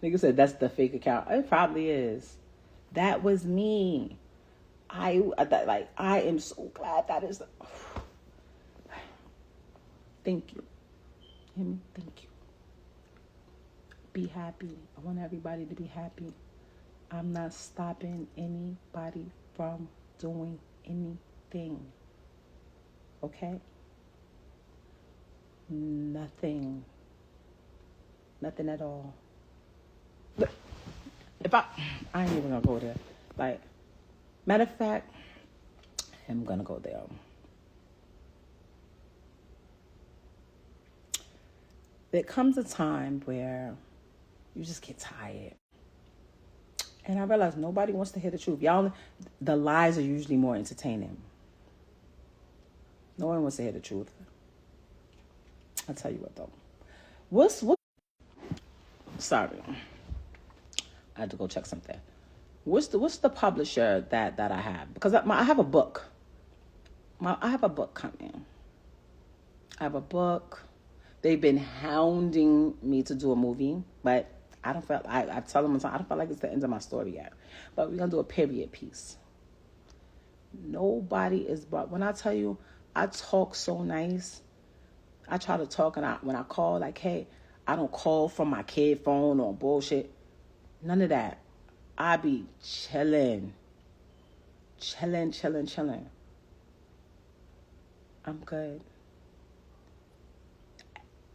Nigga said that's the fake account. It probably is. That was me. I am so glad that is. Thank you. Thank you. Be happy. I want everybody to be happy. I'm not stopping anybody from doing anything. Okay? Nothing. Nothing at all. Look, if I ain't even gonna go there. Like, matter of fact, I'm gonna go there. There comes a time where you just get tired. And I realize nobody wants to hear the truth. Y'all, the lies are usually more entertaining. No one wants to hear the truth. I'll tell you what though. What? Sorry, I had to go check something. What's the publisher that I have? Because I have a book. I have a book coming. I have a book. They've been hounding me to do a movie, but I don't feel. I tell them I don't feel like it's the end of my story yet. But we're gonna do a period piece. Nobody is. But when I tell you, I talk so nice. I try to talk, and when I call, like, hey, I don't call from my kid phone or bullshit. None of that. I be chilling. I'm good.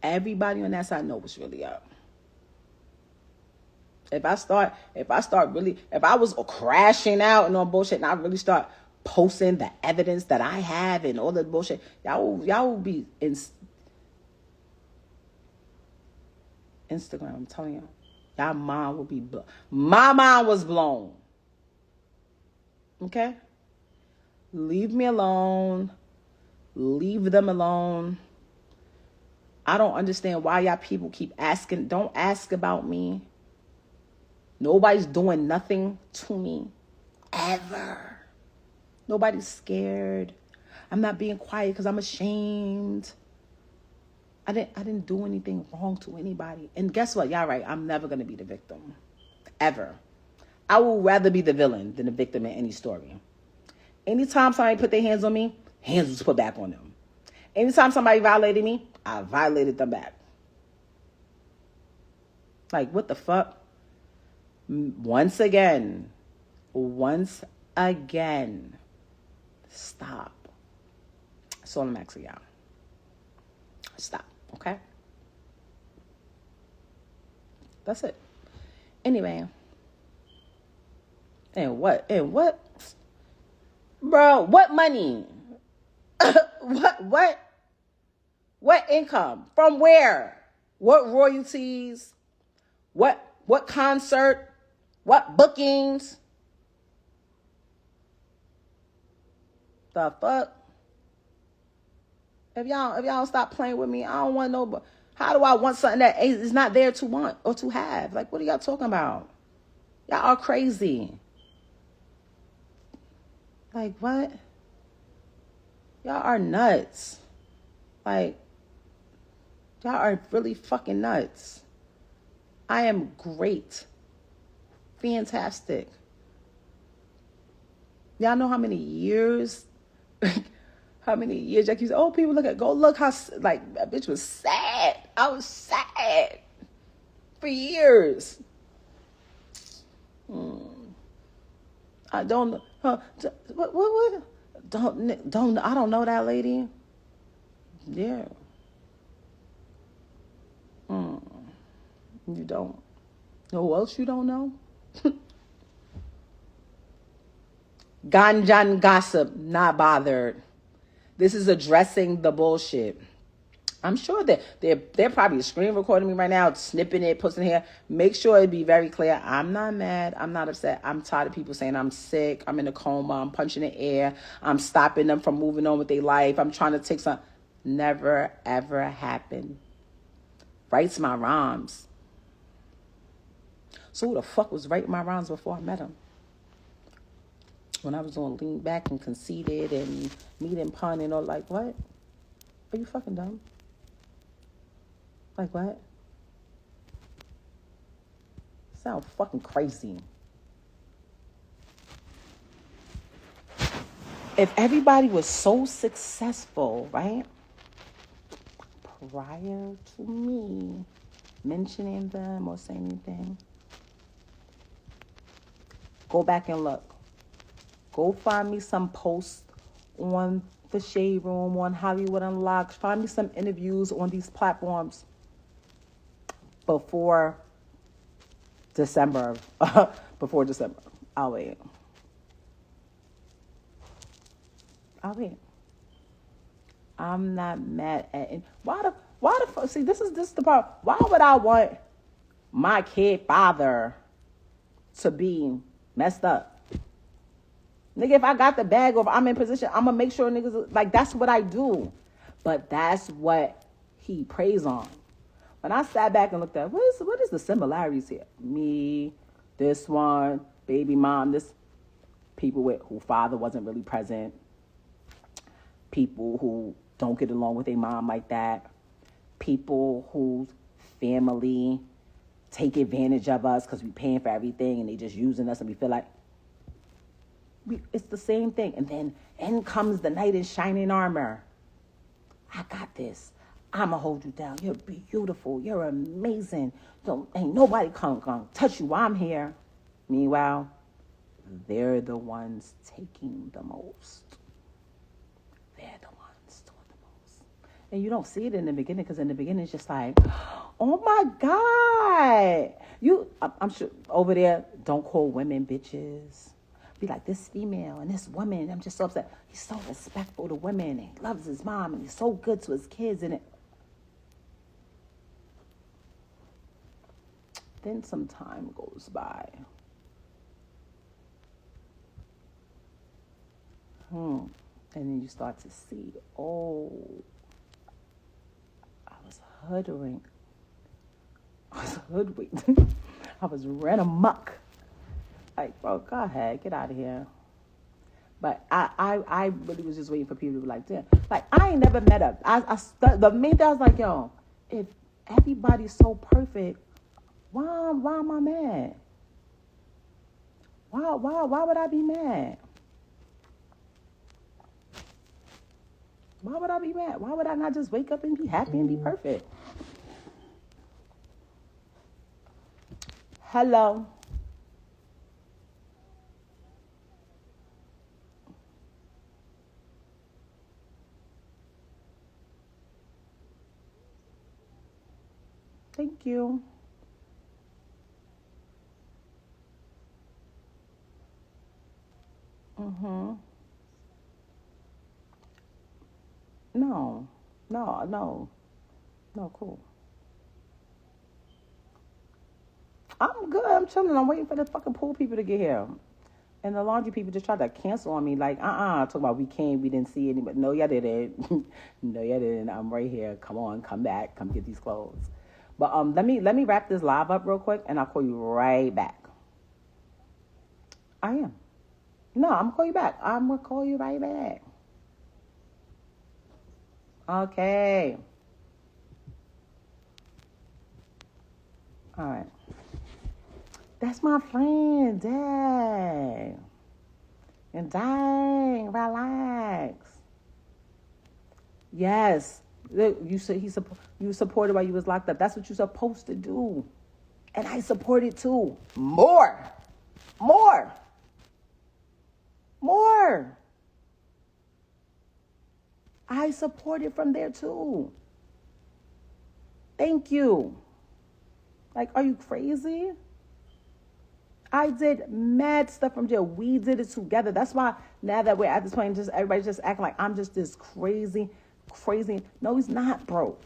Everybody on that side know what's really up. If I was crashing out and all bullshit, and I really start posting the evidence that I have and all the bullshit, y'all will be in Instagram. I'm telling you, y'all mind will be blown. My mind was blown. Okay, leave me alone. Leave them alone. I don't understand why y'all people keep asking. Don't ask about me. Nobody's doing nothing to me. Ever. Nobody's scared. I'm not being quiet because I'm ashamed. I didn't do anything wrong to anybody. And guess what? Y'all right. I'm never going to be the victim. Ever. I would rather be the villain than the victim in any story. Anytime somebody put their hands on me, hands was put back on them. Anytime somebody violated me, I violated them back. Like, what the fuck? Once again, stop. That's all I'm asking y'all. Stop, okay? That's it. Anyway. And what? Bro, what money? What income? From where? What royalties? What concert? What bookings? The fuck? If y'all stop playing with me, I don't want no. How do I want something that is not there to want or to have? Like, what are y'all talking about? Y'all are crazy. Like, what? Y'all are nuts. Like, y'all are really fucking nuts. I am great. Fantastic. Y'all know how many years? How many years? Like, you say, oh, people go look how, like, that bitch was sad. I was sad for years. I don't, what? Don't, I don't know that lady. Yeah. You don't. Who else you don't know? Ganjan gossip, not bothered. This is addressing the bullshit. I'm sure that they're probably screen recording me right now, snipping it, posting it here. Make sure it be very clear. I'm not mad. I'm not upset. I'm tired of people saying I'm sick. I'm in a coma. I'm punching the air. I'm stopping them from moving on with their life. I'm trying to take some. Never, ever happened. Writes my rhymes. So who the fuck was writing my rhymes before I met him? When I was doing lean back and conceited and meat and pun and all, like, what? Are you fucking dumb? Like, what? Sound fucking crazy. If everybody was so successful, right? Prior to me mentioning them or saying anything, go back and look. Go find me some posts on the Shade Room, on Hollywood Unlocked. Find me some interviews on these platforms before December. Before December. I'll wait. I'm not mad at it. Why the fuck? See, this is the part. Why would I want my kid father to be messed up? Nigga, if I got the bag or if I'm in position, I'm gonna make sure niggas, like, that's what I do. But that's what he preys on. When I sat back and looked at, what is the similarities here? Me, this one, baby mom, this people who father wasn't really present. People who don't get along with their mom like that. People whose family take advantage of us because we paying for everything and they just using us and we feel like it's the same thing. And then in comes the knight in shining armor. I got this. I'ma hold you down. You're beautiful. You're amazing. Ain't nobody gonna touch you while I'm here. Meanwhile, they're the ones taking the most. They're the ones doing the most. And you don't see it in the beginning because in the beginning it's just like, oh my God. I'm sure over there, don't call women bitches. Be like, this female and this woman, I'm just so upset. He's so respectful to women and he loves his mom and he's so good to his kids. And then some time goes by. And then you start to see, oh, I was hoodwinked. I was ran amok. Like, bro, go ahead, get out of here. But I really was just waiting for people to be like, damn. Like, I ain't never met her. The main thing I was like, yo, if everybody's so perfect, why am I mad? Why would I be mad? Why would I be mad? Why would I not just wake up and be happy and be perfect? Hello. Thank you. No, cool. I'm good. I'm chilling. I'm waiting for the fucking pool people to get here. And the laundry people just tried to cancel on me. Like, talk about we didn't see any, but no, y'all didn't. No, y'all didn't. I'm right here. Come on, come back. Come get these clothes. But let me wrap this live up real quick and I'll call you right back. I am. No, I'm gonna call you back. I'm gonna call you right back. Okay. All right. That's my friend, dang. And dang, relax. Yes. Look, you said you supported while you was locked up. That's what you're supposed to do. And I supported too. More. I supported from there too. Thank you. Like, are you crazy? I did mad stuff from jail. We did it together. That's why now that we're at this point, just everybody's just acting like I'm just this crazy. No, he's not broke.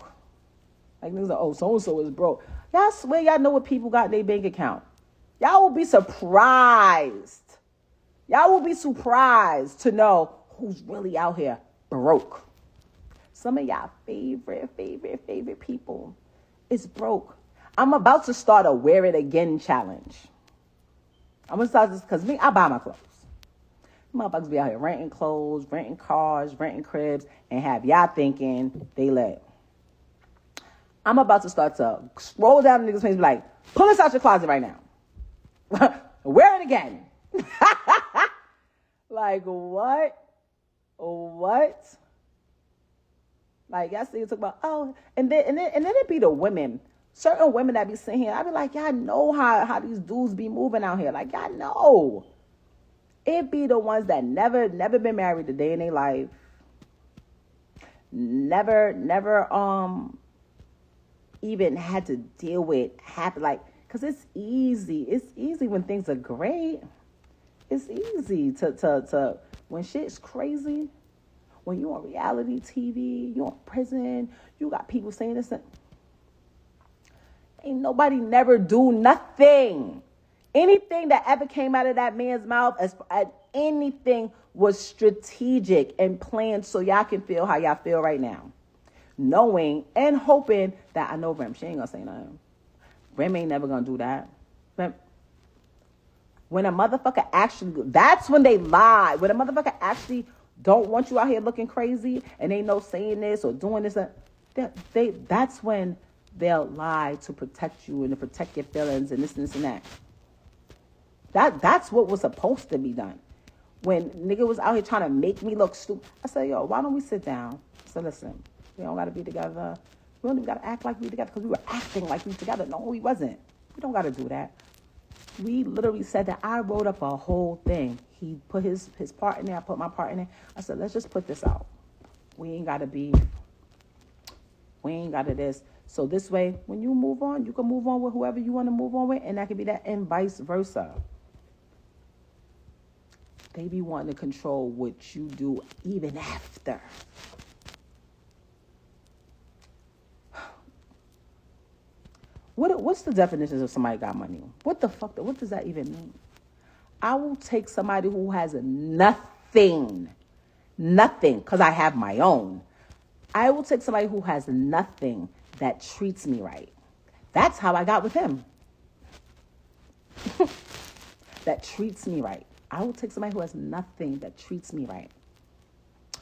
Like, niggas like, oh, so-and-so is broke. Y'all swear y'all know what people got in their bank account. Y'all will be surprised. To know who's really out here broke. Some of y'all favorite people is broke. I'm about to start a wear it again challenge. I'm going to start this because I buy my clothes. Motherfuckers be out here renting clothes, renting cars, renting cribs, and have y'all thinking they lit. I'm about to start to scroll down the niggas' face and be like, pull this out your closet right now. Wear it again. Like, what? Like, y'all see you talk about, oh, and then it be the women. Certain women that be sitting here, I be like, y'all know how these dudes be moving out here. Like, y'all know. It be the ones that never been married a day in their life. Never even had to deal with happen. Like, cause it's easy. It's easy when things are great. It's easy to when shit's crazy. When you on reality TV, you on prison, you got people saying this. Ain't nobody never do nothing. Anything that ever came out of that man's mouth, as anything was strategic and planned so y'all can feel how y'all feel right now. Knowing and hoping that I know Rem, she ain't gonna say nothing. Rem ain't never gonna do that. When a motherfucker actually, that's when they lie. When a motherfucker actually don't want you out here looking crazy and ain't no saying this or doing this. That's when they'll lie to protect you and to protect your feelings and this and that. That's what was supposed to be done. When nigga was out here trying to make me look stupid, I said, yo, why don't we sit down? I said, listen, we don't got to be together. We don't even got to act like we together because we were acting like we together. No, we wasn't. We don't got to do that. We literally said that. I wrote up a whole thing. He put his part in there. I put my part in there. I said, let's just put this out. We ain't got to be. We ain't got to this. So this way, when you move on, you can move on with whoever you want to move on with. And that could be that and vice versa. They be wanting to control what you do even after. What's the definition of somebody got money? What the fuck? What does that even mean? I will take somebody who has nothing, because I have my own. I will take somebody who has nothing that treats me right. That's how I got with him. That treats me right. I will take somebody who has nothing that treats me right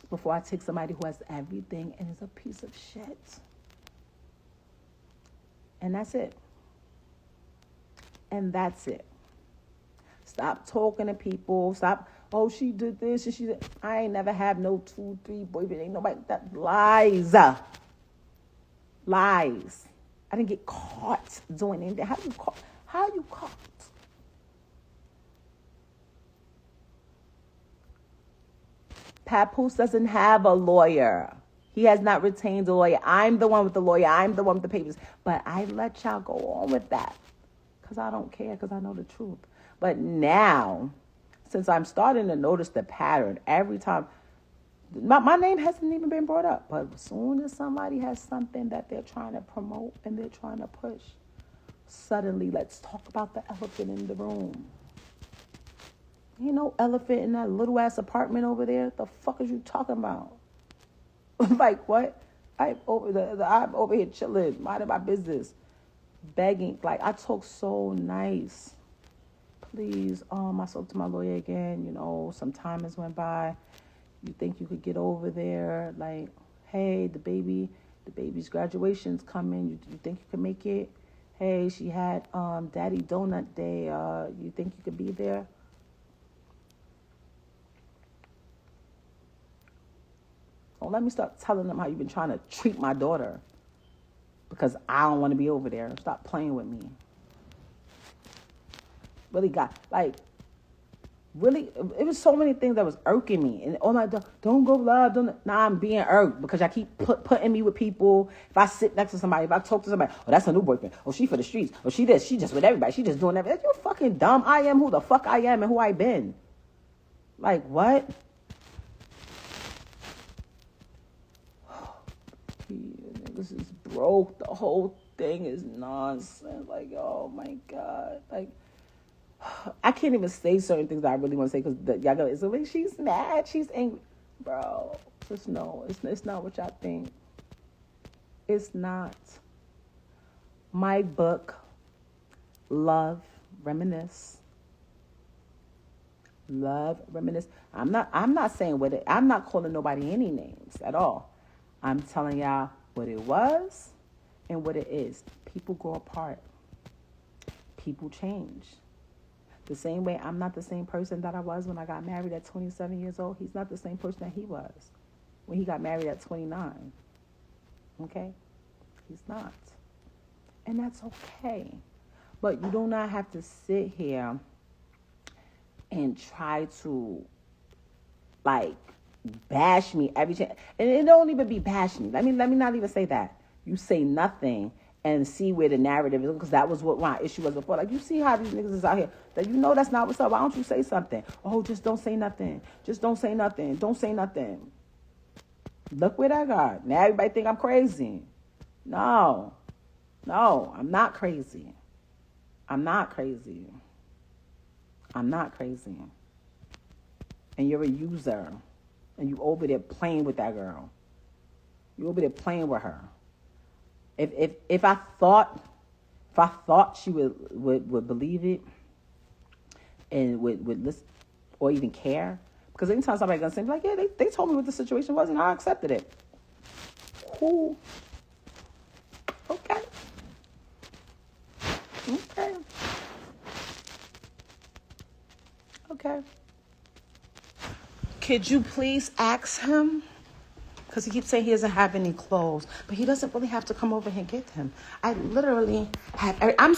before I take somebody who has everything and is a piece of shit. And that's it. And that's it. Stop talking to people. Stop, oh, she did this and she did. I ain't never have no 2, 3 boyfriend. Ain't nobody. That lies. Lies. I didn't get caught doing anything. How you caught? Papoose doesn't have a lawyer. He has not retained a lawyer. I'm the one with the lawyer. I'm the one with the papers. But I let y'all go on with that because I don't care, because I know the truth. But now, since I'm starting to notice the pattern, every time, my name hasn't even been brought up. But as soon as somebody has something that they're trying to promote and they're trying to push, suddenly let's talk about the elephant in the room. Ain't no elephant in that little ass apartment over there. The fuck is you talking about? Like what? I'm over here chilling, minding my business, begging. Like I talk so nice. Please, I spoke to my lawyer again. You know, some time has went by. You think you could get over there? Like, hey, the baby's graduation's coming. You think you can make it? Hey, she had Daddy Donut Day. You think you could be there? Don't let me start telling them how you've been trying to treat my daughter because I don't want to be over there. Stop playing with me. Really it was so many things that was irking me. And oh my God, don't go live. Now I'm being irked because I keep putting me with people. If I sit next to somebody, if I talk to somebody, oh, that's a new boyfriend. Oh, she for the streets. Oh, she this. She just with everybody. She just doing everything. You're fucking dumb. I am who the fuck I am and who I been. Like, what? This is broke. The whole thing is nonsense. Like, oh my God. Like, I can't even say certain things that I really want to say because y'all go, it's like she's mad, she's angry. Bro, just no, it's not what y'all think. It's not. My book, Love, Reminisce. Love, Reminisce. I'm not saying what it, I'm not calling nobody any names at all. I'm telling y'all what it was and what it is. People grow apart. People change. The same way I'm not the same person that I was when I got married at 27 years old. He's not the same person that he was when he got married at 29. Okay? He's not. And that's okay. But you do not have to sit here and try to, like, bash me every chance. And it don't even be bash me. Let me not even say that. You say nothing and see where the narrative is, because that was what my issue was before. Like, you see how these niggas is out here, that you know that's not what's up. Why don't you say something? Oh, just don't say nothing. Just don't say nothing. Don't say nothing. Look where that got. Now everybody think I'm crazy. No, I'm not crazy. I'm not crazy. I'm not crazy. And you're a user. And you over there playing with that girl. You over there playing with her. If I thought she would believe it and would listen or even care, Because anytime somebody gonna say, like, yeah, they told me what the situation was and I accepted it. Cool. Okay. Okay. Okay. Could you please ask him? Because he keeps saying he doesn't have any clothes, but he doesn't really have to come over here and get them. I literally have. I'm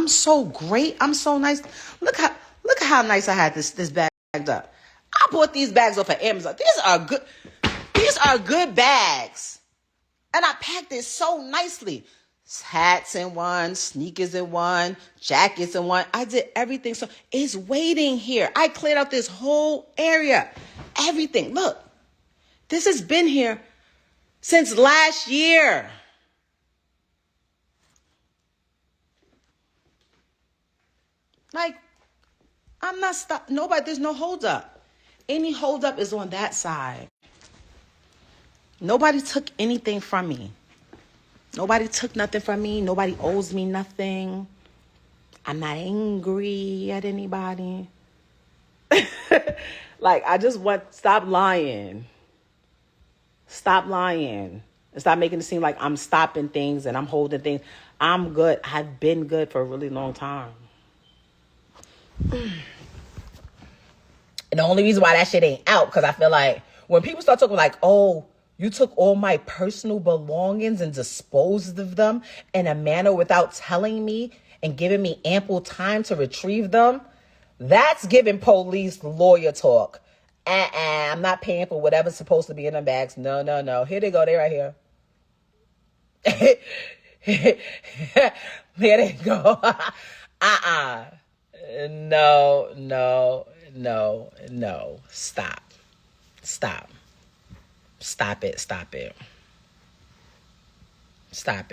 so great. I'm so nice. Look how nice I had this bagged up. I bought these bags off of Amazon. These are good bags, and I packed it so nicely. Hats in one, sneakers in one, jackets in one. I did everything. So it's waiting here. I cleared out this whole area. Everything. Look, this has been here since last year. Like, I'm not stuck. Nobody, there's no hold up. Any hold up is on that side. Nobody took anything from me. Nobody took nothing from me. Nobody owes me nothing. I'm not angry at anybody. Like, I just stop lying. Stop lying. And stop making it seem like I'm stopping things and I'm holding things. I'm good. I've been good for a really long time. And the only reason why that shit ain't out, because I feel like when people start talking like, oh, you took all my personal belongings and disposed of them in a manner without telling me and giving me ample time to retrieve them, that's giving police lawyer talk. I'm not paying for whatever's supposed to be in them bags. No. Here they go. They're right here. Here they go. No. Stop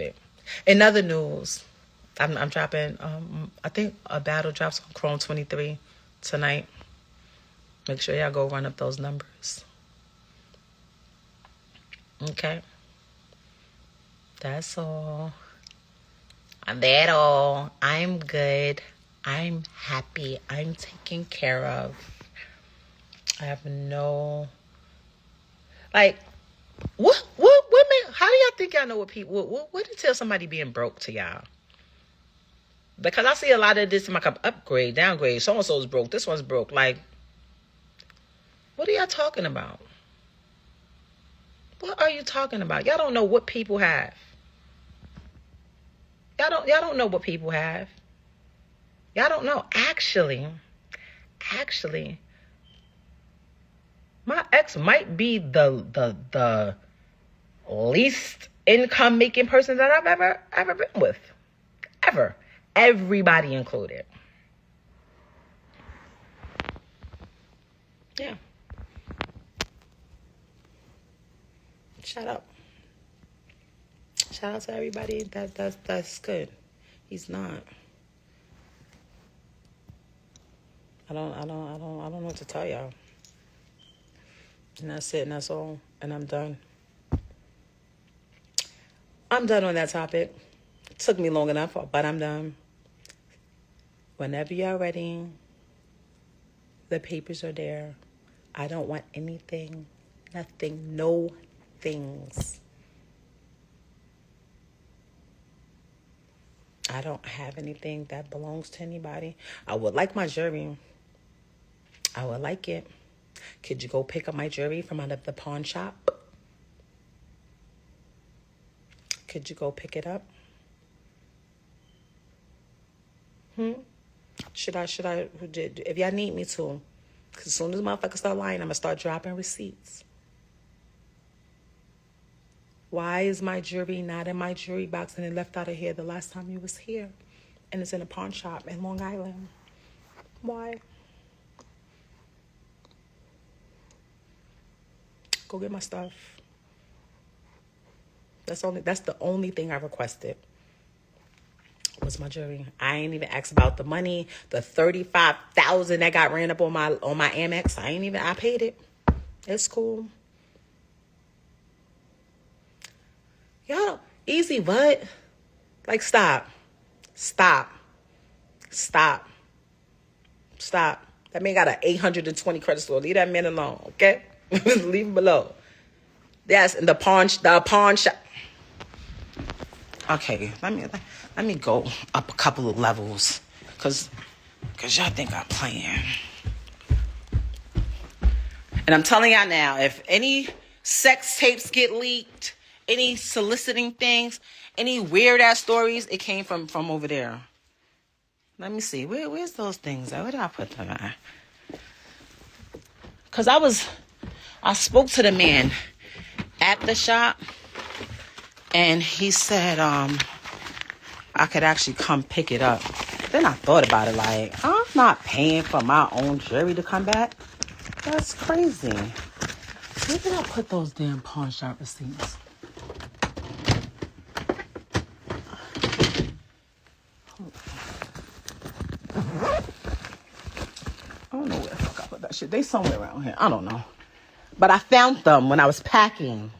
it. In other news, I'm dropping, I think a battle drops on Chrome 23 tonight. Make sure y'all go run up those numbers. Okay. That's all. That's all. I'm good. I'm happy. I'm taken care of. I have no... Like, what women... How do y'all think y'all know what people... What do you tell somebody being broke to y'all? Because I see a lot of this in my upgrade, downgrade. So-and-so's broke. This one's broke. Like, what are y'all talking about? What are you talking about? Y'all don't know what people have. Y'all don't know what people have. Y'all don't know. Actually, my ex might be the least income making person that I've ever been with. Ever. Everybody included. Yeah. Shut up. Shout out to everybody that's good. He's not. I don't know what to tell y'all. And that's it, and that's all. And I'm done. I'm done on that topic. It took me long enough, but I'm done. Whenever you're ready, the papers are there. I don't want anything, nothing, no things. I don't have anything that belongs to anybody. I would like my jewelry. I would like it. Could you go pick up my jewelry from out of the pawn shop? Could you go pick it up? Should I, if y'all need me to, because as soon as motherfuckers start lying, I'm going to start dropping receipts. Why is my jewelry not in my jewelry box and it left out of here the last time you was here? And it's in a pawn shop in Long Island. Why? Go get my stuff. That's the only thing I requested. Was my jewelry. I ain't even asked about the money, the $35,000 that got ran up on my Amex. I paid it. It's cool. Y'all, easy what? Like, stop. That man got an 820 credit score. Leave that man alone, okay? Leave him alone. Yes, and the pawn shop. Okay, let me go up a couple of levels, cause y'all think I'm playing. And I'm telling y'all now, if any sex tapes get leaked, any soliciting things, any weird ass stories, it came from over there. Let me see. Where's those things at? Where did I put them at? Cause I spoke to the man at the shop, and he said I could actually come pick it up. Then I thought about it, like, I'm not paying for my own jewelry to come back. That's crazy. Where did I put those damn pawn shop receipts? I don't know where the fuck I put that shit. They somewhere around here. I don't know. But I found them when I was packing,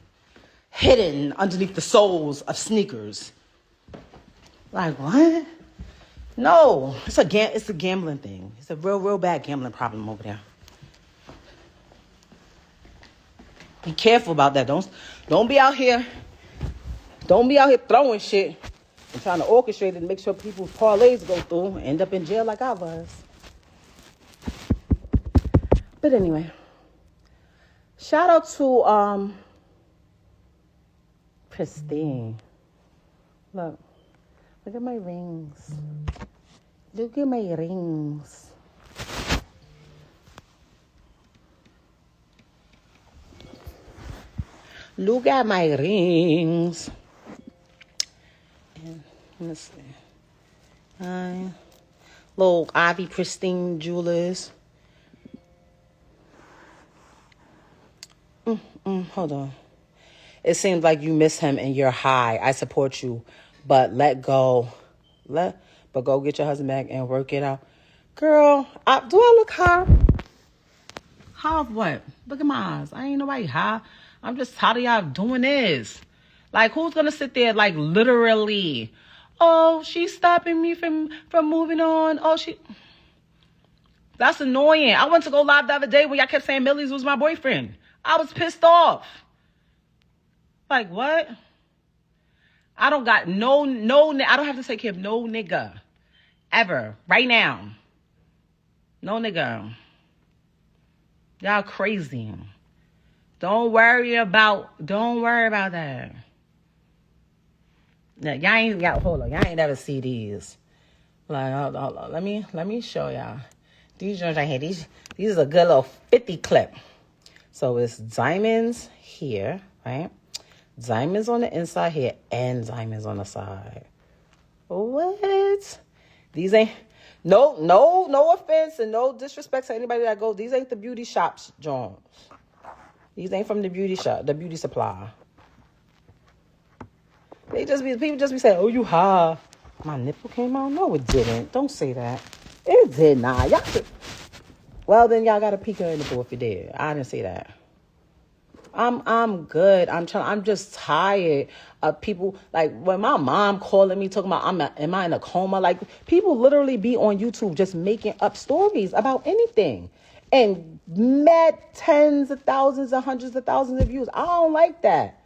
hidden underneath the soles of sneakers. Like, what? No, it's a gambling thing. It's a real bad gambling problem over there. Be careful about that. Don't be out here. Don't be out here throwing shit and trying to orchestrate it and make sure people's parlays go through and end up in jail like I was. But anyway, shout out to Pristine. Look at my rings. Look at my rings. Look at my rings. And let's see. Little Ivy Pristine Jewelers. Hold on. It seems like you miss him and you're high. I support you, but go get your husband back and work it out. Girl, do I look high? High of what? Look at my eyes. I ain't nobody high. I'm just tired of y'all doing this. Like, who's gonna sit there, like, literally, oh, she's stopping me from moving on. Oh, that's annoying. I went to go live the other day when y'all kept saying Millie's was my boyfriend. I was pissed off. Like, what? I don't got no, I don't have to take care of no nigga. Ever. Right now. No nigga. Y'all crazy. Don't worry about that. Yeah, y'all ain't never see these. Like, hold on. Let me show y'all. These joints right here, these is a good little 50 clip. So it's diamonds here, right? Diamonds on the inside here and diamonds on the side. What? These ain't no offense and no disrespect to anybody that goes. These ain't the beauty shops, Jones. These ain't from the beauty shop, the beauty supply. People just be saying, "Oh, you high." My nipple came out. No, it didn't. Don't say that. It did not. Well, then y'all got a peek in the board if you did. I didn't say that. I'm good. I'm just tired of people, like, when my mom calling me talking about am I in a coma? Like, people literally be on YouTube just making up stories about anything and mad tens of thousands and hundreds of thousands of views. I don't like that.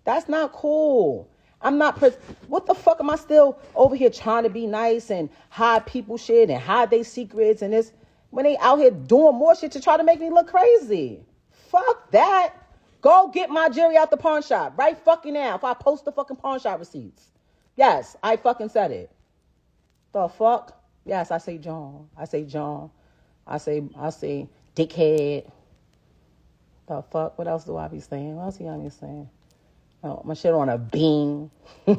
That's not cool. What the fuck am I still over here trying to be nice and hide people shit and hide their secrets and this when they out here doing more shit to try to make me look crazy? Fuck that. Go get my jewelry out the pawn shop right fucking now if I post the fucking pawn shop receipts. Yes, I fucking said it. The fuck? Yes, I say John. I say dickhead. The fuck? What else do I be saying? What else do y'all be saying? Oh, my shit on a beam. You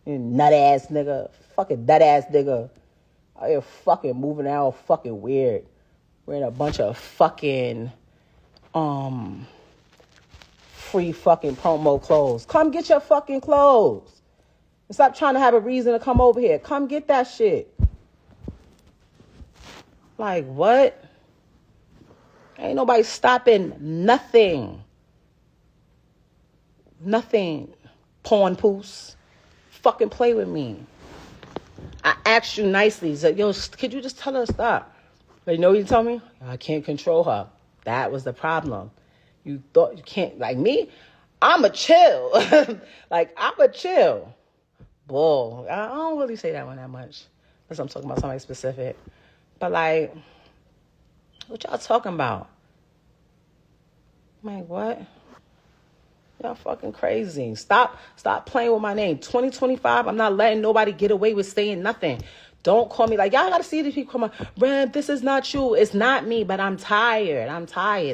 nut ass nigga. Fucking nut ass nigga. Out here fucking moving out fucking weird. Wearing a bunch of fucking free fucking promo clothes. Come get your fucking clothes. And stop trying to have a reason to come over here. Come get that shit. Like, what? Ain't nobody stopping nothing. Nothing. Pawn poos. Fucking play with me. I asked you nicely. So, yo, could you just tell her to stop? But you know what you told me? I can't control her. That was the problem. You thought you can't, like me, I'm a chill. Like, I'm a chill. Bull. I don't really say that one that much. Unless I'm talking about something specific. But like, what y'all talking about? I'm like, what? Y'all fucking crazy. Stop playing with my name. 2025, I'm not letting nobody get away with saying nothing. Don't call me like, y'all gotta see these people come on. Ren, this is not you. It's not me, but I'm tired.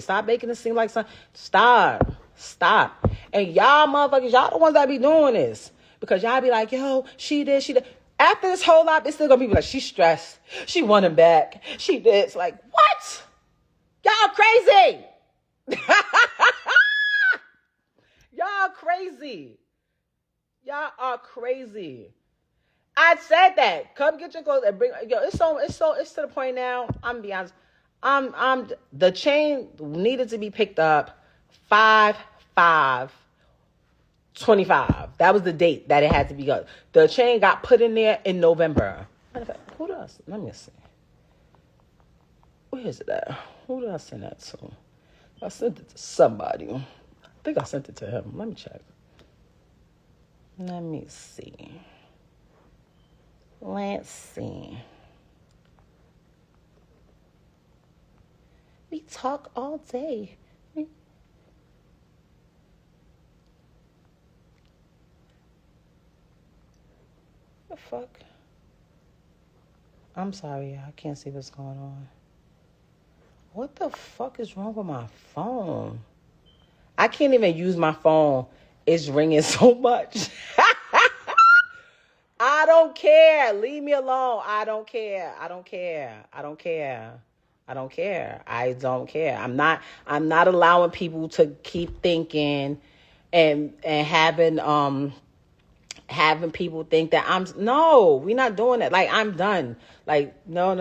Stop making it seem like something. Stop. And y'all motherfuckers, y'all the ones that be doing this. Because y'all be like, yo, she did. After this whole lot, it's still gonna be like, she's stressed. She want him back. She did. It's like, what? Y'all crazy. Y'all crazy. Y'all are crazy. I said that. Come get your clothes and bring. Yo, it's to the point now. I'm gonna be honest. The chain needed to be picked up 5/5/25. That was the date that it had to be got. The chain got put in there in November. Who does? Let me see. Where is it at? Who did I send that to? I sent it to somebody. I think I sent it to him. Let me check. Let me see. Let's see. We talk all day. The fuck? I'm sorry, I can't see what's going on. What the fuck is wrong with my phone? I can't even use my phone. It's ringing so much. I don't care. Leave me alone. I don't care. I'm not allowing people to keep thinking and having people think that no, we're not doing that. Like, I'm done. Like, no.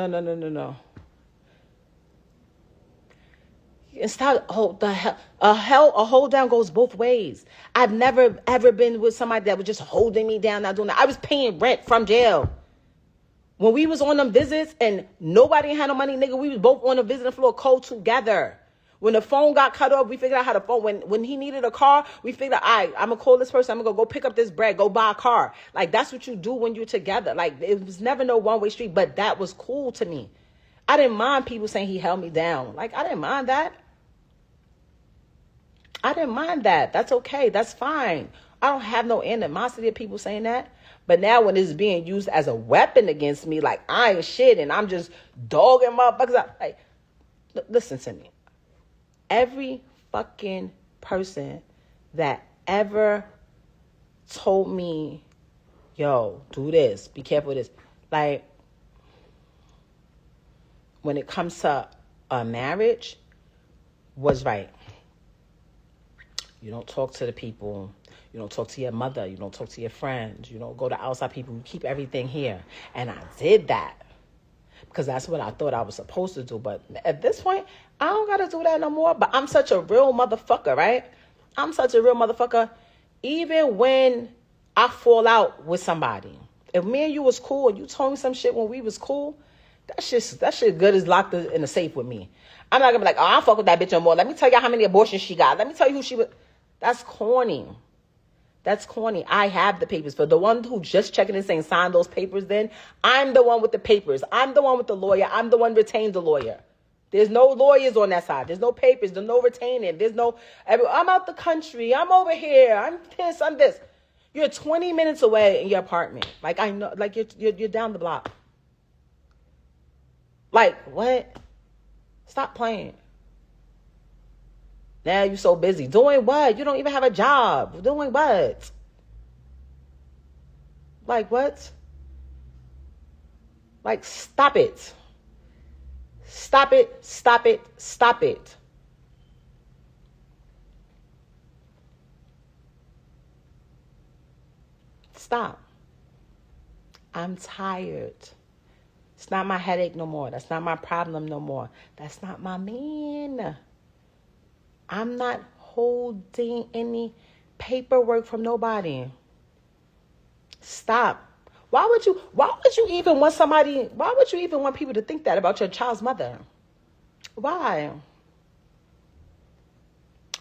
And stop. Oh, the hell. A hold down goes both ways. I've never ever been with somebody that was just holding me down, not doing that. I was paying rent from jail. When we was on them visits and nobody had no money, nigga, we was both on the visiting floor together. When the phone got cut off, we figured out how to phone. When he needed a car, we figured out, all right, I'm going to call this person. I'm going to go pick up this bread, go buy a car. Like, that's what you do when you're together. Like, it was never no one-way street, but that was cool to me. I didn't mind people saying he held me down. Like, I didn't mind that. That's okay. That's fine. I don't have no animosity of people saying that. But now when it's being used as a weapon against me, like, I ain't shit and I'm just dogging motherfuckers out. Like, listen to me. Every fucking person that ever told me, yo, do this, be careful with this. Like, when it comes to a marriage, was right. You don't talk to the people. You don't talk to your mother. You don't talk to your friends. You don't go to outside people. You keep everything here. And I did that because that's what I thought I was supposed to do. But at this point, I don't got to do that no more. But I'm such a real motherfucker, right? I'm such a real motherfucker. Even when I fall out with somebody, if me and you was cool and you told me some shit when we was cool, that shit good is locked in a safe with me. I'm not going to be like, oh, I don't fuck with that bitch no more. Let me tell you how many abortions she got. Let me tell you who she was. That's corny. I have the papers. For the one who just checking and saying sign those papers, then I'm the one with the papers. I'm the one with the lawyer. I'm the one retained the lawyer. There's no lawyers on that side. There's no papers. There's no retaining. There's no, I'm out the country. I'm over here. I'm this. I'm this. You're 20 minutes away in your apartment. Like, I know, like you're down the block. Like, what? Stop playing. Now you're so busy. Doing what? You don't even have a job. Doing what? Like, what? Like, stop it. Stop it. Stop it. Stop it. Stop. I'm tired. It's not my headache no more. That's not my problem no more. That's not my man. I'm not holding any paperwork from nobody. Stop. Why would you even want people to think that about your child's mother? Why?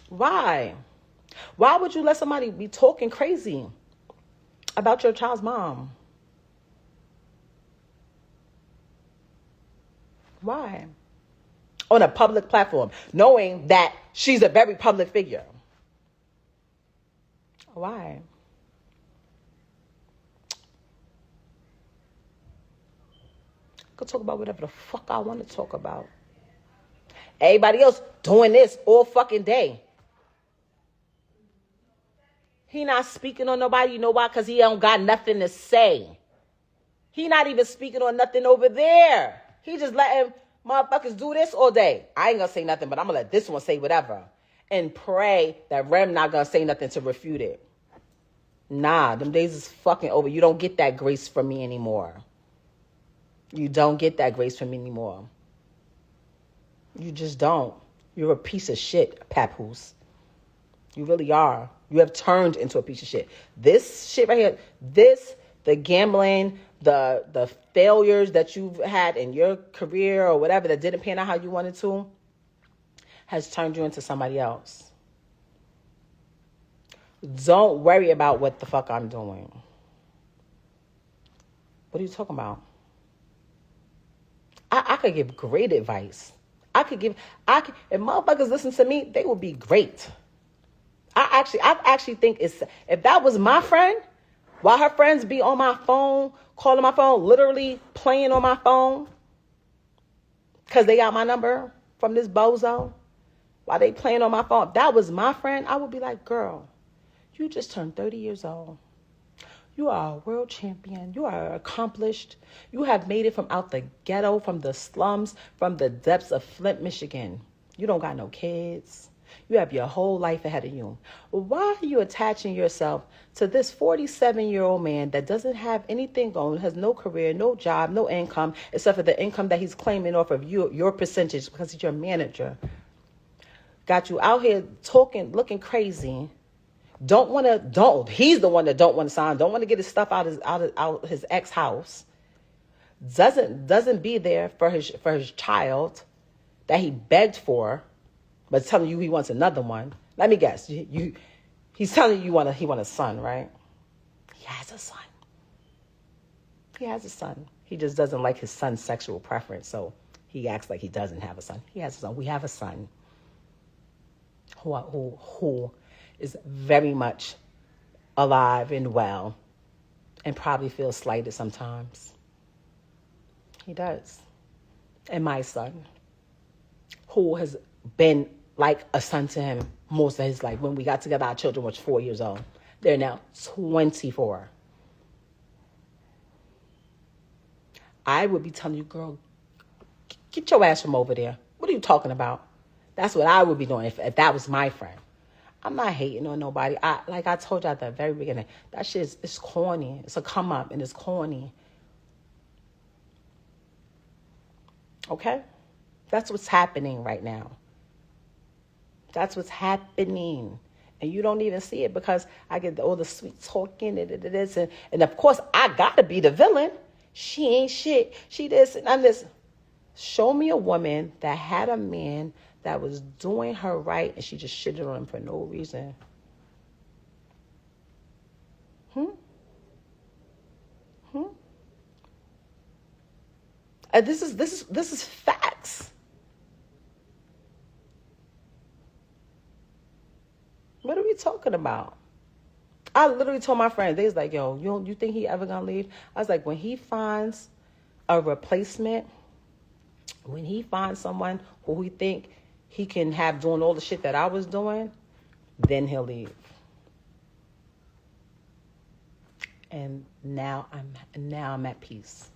Why? Why would you let somebody be talking crazy about your child's mom? Why? On a public platform, knowing that she's a very public figure. Why? I could talk about whatever the fuck I want to talk about. Everybody else doing this all fucking day. He not speaking on nobody, you know why? Because he don't got nothing to say. He not even speaking on nothing over there. He just letting motherfuckers do this all day. I ain't gonna say nothing, but I'm gonna let this one say whatever. And pray that Rem not gonna say nothing to refute it. Nah, them days is fucking over. You don't get that grace from me anymore. You don't get that grace from me anymore. You just don't. You're a piece of shit, Papoose. You really are. You have turned into a piece of shit. This shit right here, the gambling, the failures that you've had in your career or whatever that didn't pan out how you wanted to, has turned you into somebody else. Don't worry about what the fuck I'm doing. What are you talking about? I could give great advice. If motherfuckers listen to me, they would be great. I actually think if that was my friend, while her friends be on my phone, calling my phone, literally playing on my phone, because they got my number from this bozo, while they playing on my phone, if that was my friend, I would be like, girl, you just turned 30 years old. You are a world champion. You are accomplished. You have made it from out the ghetto, from the slums, from the depths of Flint, Michigan. You don't got no kids. You have your whole life ahead of you. Why are you attaching yourself to this 47-year-old man that doesn't have anything going, has no career, no job, no income, except for the income that he's claiming off of you, your percentage, because he's your manager? Got you out here talking, looking crazy. He's the one that don't want to sign, don't want to get his stuff out his ex house. Doesn't be there for his child that he begged for, but telling you he wants another one. Let me guess. He's telling you he want a son, right? He has a son. He has a son. He just doesn't like his son's sexual preference, so he acts like he doesn't have a son. He has a son. We have a son who is very much alive and well and probably feels slighted sometimes. He does. And my son, who has been like a son to him most of his life. When we got together, our children were 4 years old. They're now 24. I would be telling you, girl, get your ass from over there. What are you talking about? That's what I would be doing if that was my friend. I'm not hating on nobody. Like I told you at the very beginning, that shit is corny. It's a come up and it's corny. Okay? That's what's happening right now. That's what's happening. And you don't even see it because I get all the sweet talking and this. And of course, I got to be the villain. She ain't shit. She this and I'm this. Show me a woman that had a man that was doing her right and she just shitted on him for no reason. And this is facts. What are we talking about? I literally told my friends, they was like, yo, you think he ever gonna leave? I was like, when he finds a replacement, when he finds someone who he think he can have doing all the shit that I was doing, then he'll leave. And now I'm at peace.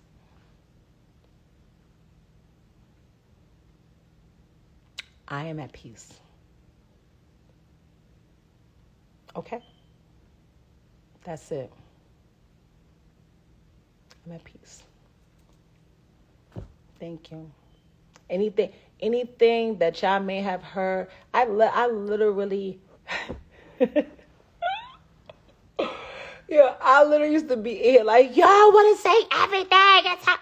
I am at peace. Okay? That's it. I'm at peace. Thank you. Anything that y'all may have heard, I literally Yeah, I literally used to be in here like, yo, I want to say everything.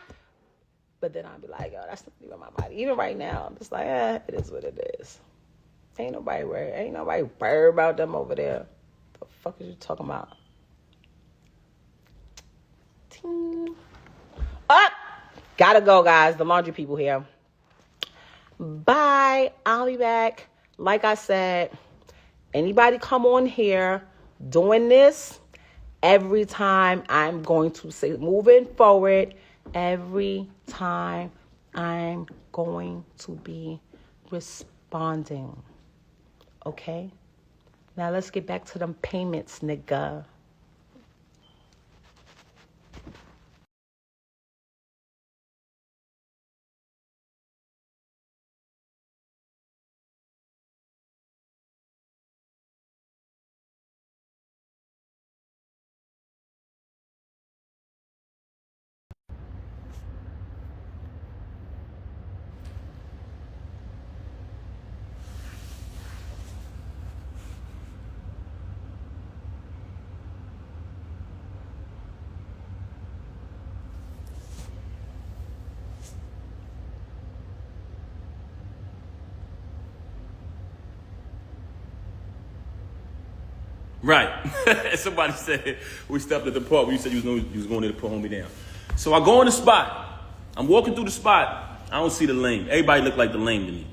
But then I'd be like, yo, that's not even my body. Even right now, I'm just like, it is what it is. Ain't nobody worried about them over there. The fuck is you talking about? Ting. Up! Gotta go, guys. The laundry people here. Bye. I'll be back. Like I said, anybody come on here doing this, every time I'm going to say, moving forward, every time I'm going to be responding. Okay? Now let's get back to them payments, nigga. Right. Somebody said we stepped at the park. You said you was going there to put homie down. So I go in the spot. I'm walking through the spot. I don't see the lane. Everybody look like the lane to me.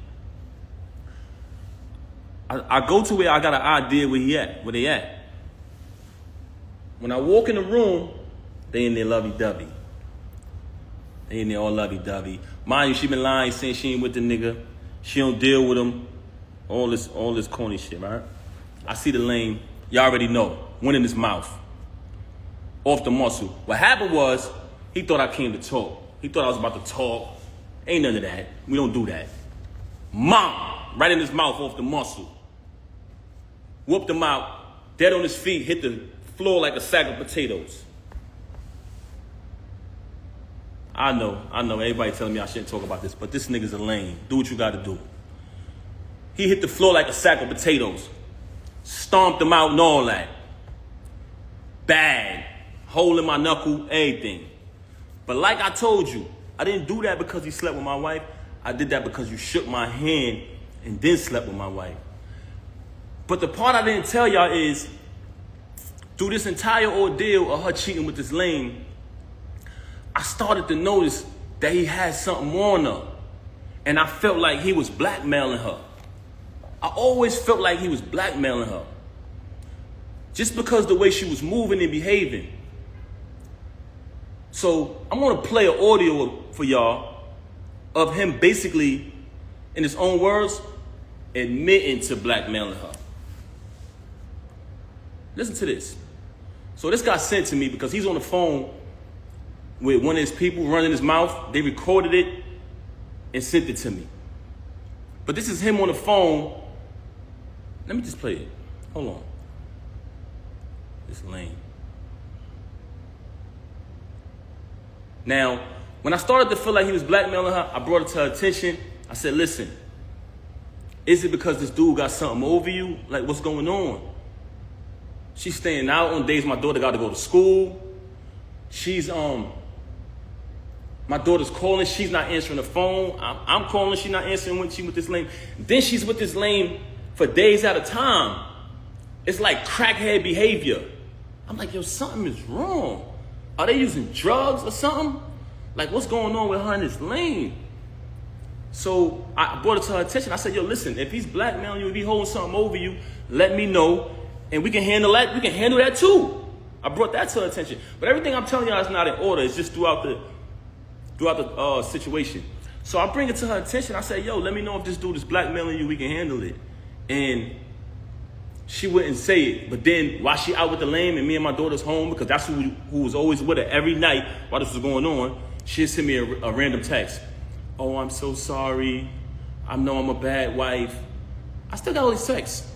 I go to where I got an idea where they at. When I walk in the room, they in there lovey-dovey. They in there all lovey-dovey. Mind you, she been lying, saying she ain't with the nigga. She don't deal with him. All this corny shit, right? I see the lane. You already know. Went in his mouth. Off the muscle. What happened was, he thought I came to talk. He thought I was about to talk. Ain't none of that. We don't do that. Mom! Right in his mouth off the muscle. Whooped him out. Dead on his feet. Hit the floor like a sack of potatoes. I know. Everybody telling me I shouldn't talk about this, but this nigga's a lame. Do what you gotta do. He hit the floor like a sack of potatoes. Stomped him out and all that. Bad. Hole in my knuckle, everything. But like I told you, I didn't do that because he slept with my wife. I did that because you shook my hand and then slept with my wife. But the part I didn't tell y'all is, through this entire ordeal of her cheating with this lame, I started to notice that he had something on her. And I felt like he was blackmailing her. I always felt like he was blackmailing her. Just because the way she was moving and behaving. So I'm going to play an audio for y'all of him basically, in his own words, admitting to blackmailing her. Listen to this. So this got sent to me because he's on the phone with one of his people running his mouth. They recorded it and sent it to me. But this is him on the phone. Let me just play it. Hold on. It's lame. Now, when I started to feel like he was blackmailing her, I brought it to her attention. I said, listen, is it because this dude got something over you? Like, what's going on? She's staying out on days my daughter got to go to school. My daughter's calling, she's not answering the phone. I'm calling, she's not answering when she's with this lame. Then she's with this lame for days at a time. It's like crackhead behavior. I'm like, yo, something is wrong. Are they using drugs or something? Like, what's going on with her and this lame? So I brought it to her attention. I said, yo, listen, if he's blackmailing you, if he's holding something over you, let me know. And we can handle that. We can handle that too. I brought that to her attention. But everything I'm telling y'all is not in order. It's just throughout the situation. So I bring it to her attention. I say, yo, let me know if this dude is blackmailing you. We can handle it. And she wouldn't say it. But then while she out with the lame and me and my daughter's home, because that's who was always with her every night while this was going on, she'd send me a random text. Oh, I'm so sorry. I know I'm a bad wife. I still got all these texts.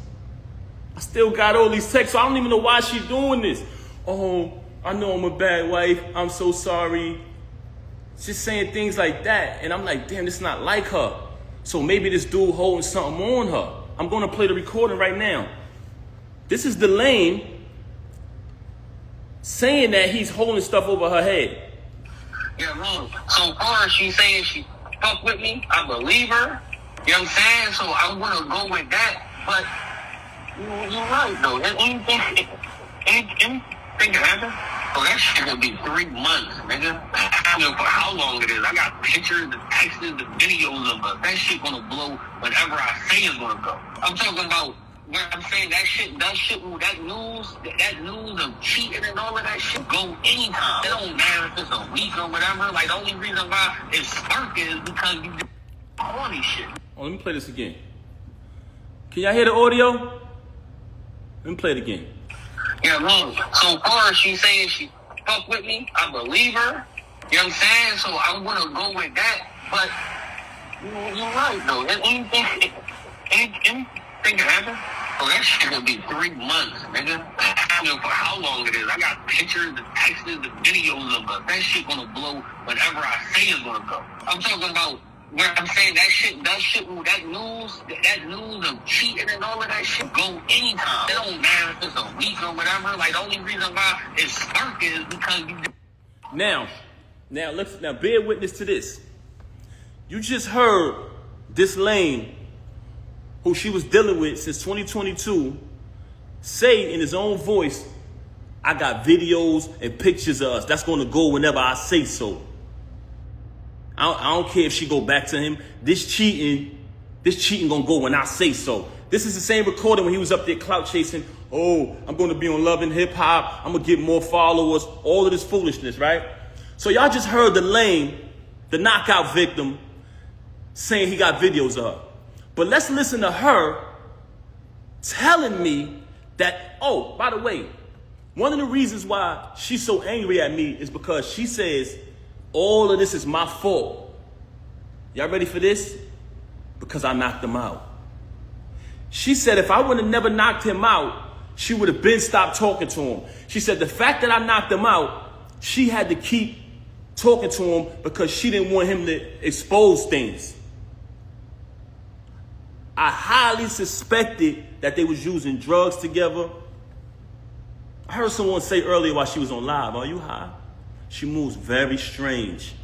So I don't even know why she's doing this. Oh, I know I'm a bad wife. I'm so sorry. She's saying things like that. And I'm like, damn, this is not like her. So maybe this dude holding something on her. I'm going to play the recording right now. This is the lame saying that he's holding stuff over her head. Yeah, man. So far as she saying she fuck with me, I believe her. You know what I'm saying? So I'm gonna go with that. But you're right though. Anything can happen. So that shit gonna be 3 months, nigga. I don't know for how long it is. I got pictures, the texts, the videos of us. That shit gonna blow whenever I say it's gonna go. I'm talking about when I'm saying that news of cheating and all of that shit go anytime. It don't matter if it's a week or whatever. Like the only reason why it's sparking is because you do all these shit. Oh, let me play this again. Can y'all hear the audio? Let me play it again. Yeah, man. So far as she saying she fuck with me, I believe her. You know what I'm saying? So I'm gonna go with that. But you're right though. Anything can happen. So that shit gonna be 3 months, nigga. I don't know for how long it is. I got pictures, the texts, the videos of us. That shit gonna blow whenever I say it's gonna go. I'm talking about where I'm saying that news of cheating and all of that shit go anytime. It don't matter if it's a week or whatever. Like the only reason why it's sparking is because you. Now bear witness to this. You just heard this lame who she was dealing with since 2022 say in his own voice, I got videos and pictures of us. That's going to go whenever I say so. I don't care if she go back to him. This cheating gonna go when I say so. This is the same recording when he was up there clout chasing. Oh, I'm gonna be on Love and Hip Hop. I'm gonna get more followers. All of this foolishness, right? So y'all just heard the lame, the knockout victim, saying he got videos of her. But let's listen to her telling me that, oh, by the way, one of the reasons why she's so angry at me is because she says, all of this is my fault. Y'all ready for this? Because I knocked him out. She said if I would have never knocked him out, she would have been stopped talking to him. She said the fact that I knocked him out, she had to keep talking to him because she didn't want him to expose things. I highly suspected that they was using drugs together. I heard someone say earlier while she was on live, are you high? She moves very strange.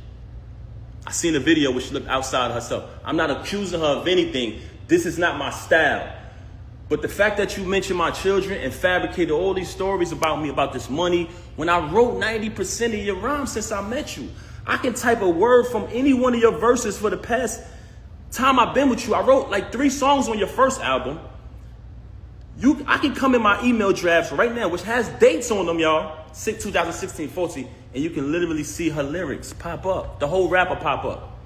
I seen a video where she looked outside of herself. I'm not accusing her of anything. This is not my style. But the fact that you mentioned my children and fabricated all these stories about me, about this money, when I wrote 90% of your rhymes since I met you, I can type a word from any one of your verses for the past time I've been with you. I wrote like 3 songs on your first album. I can come in my email drafts right now, which has dates on them, y'all. 2016-14, and you can literally see her lyrics pop up. The whole rapper pop up.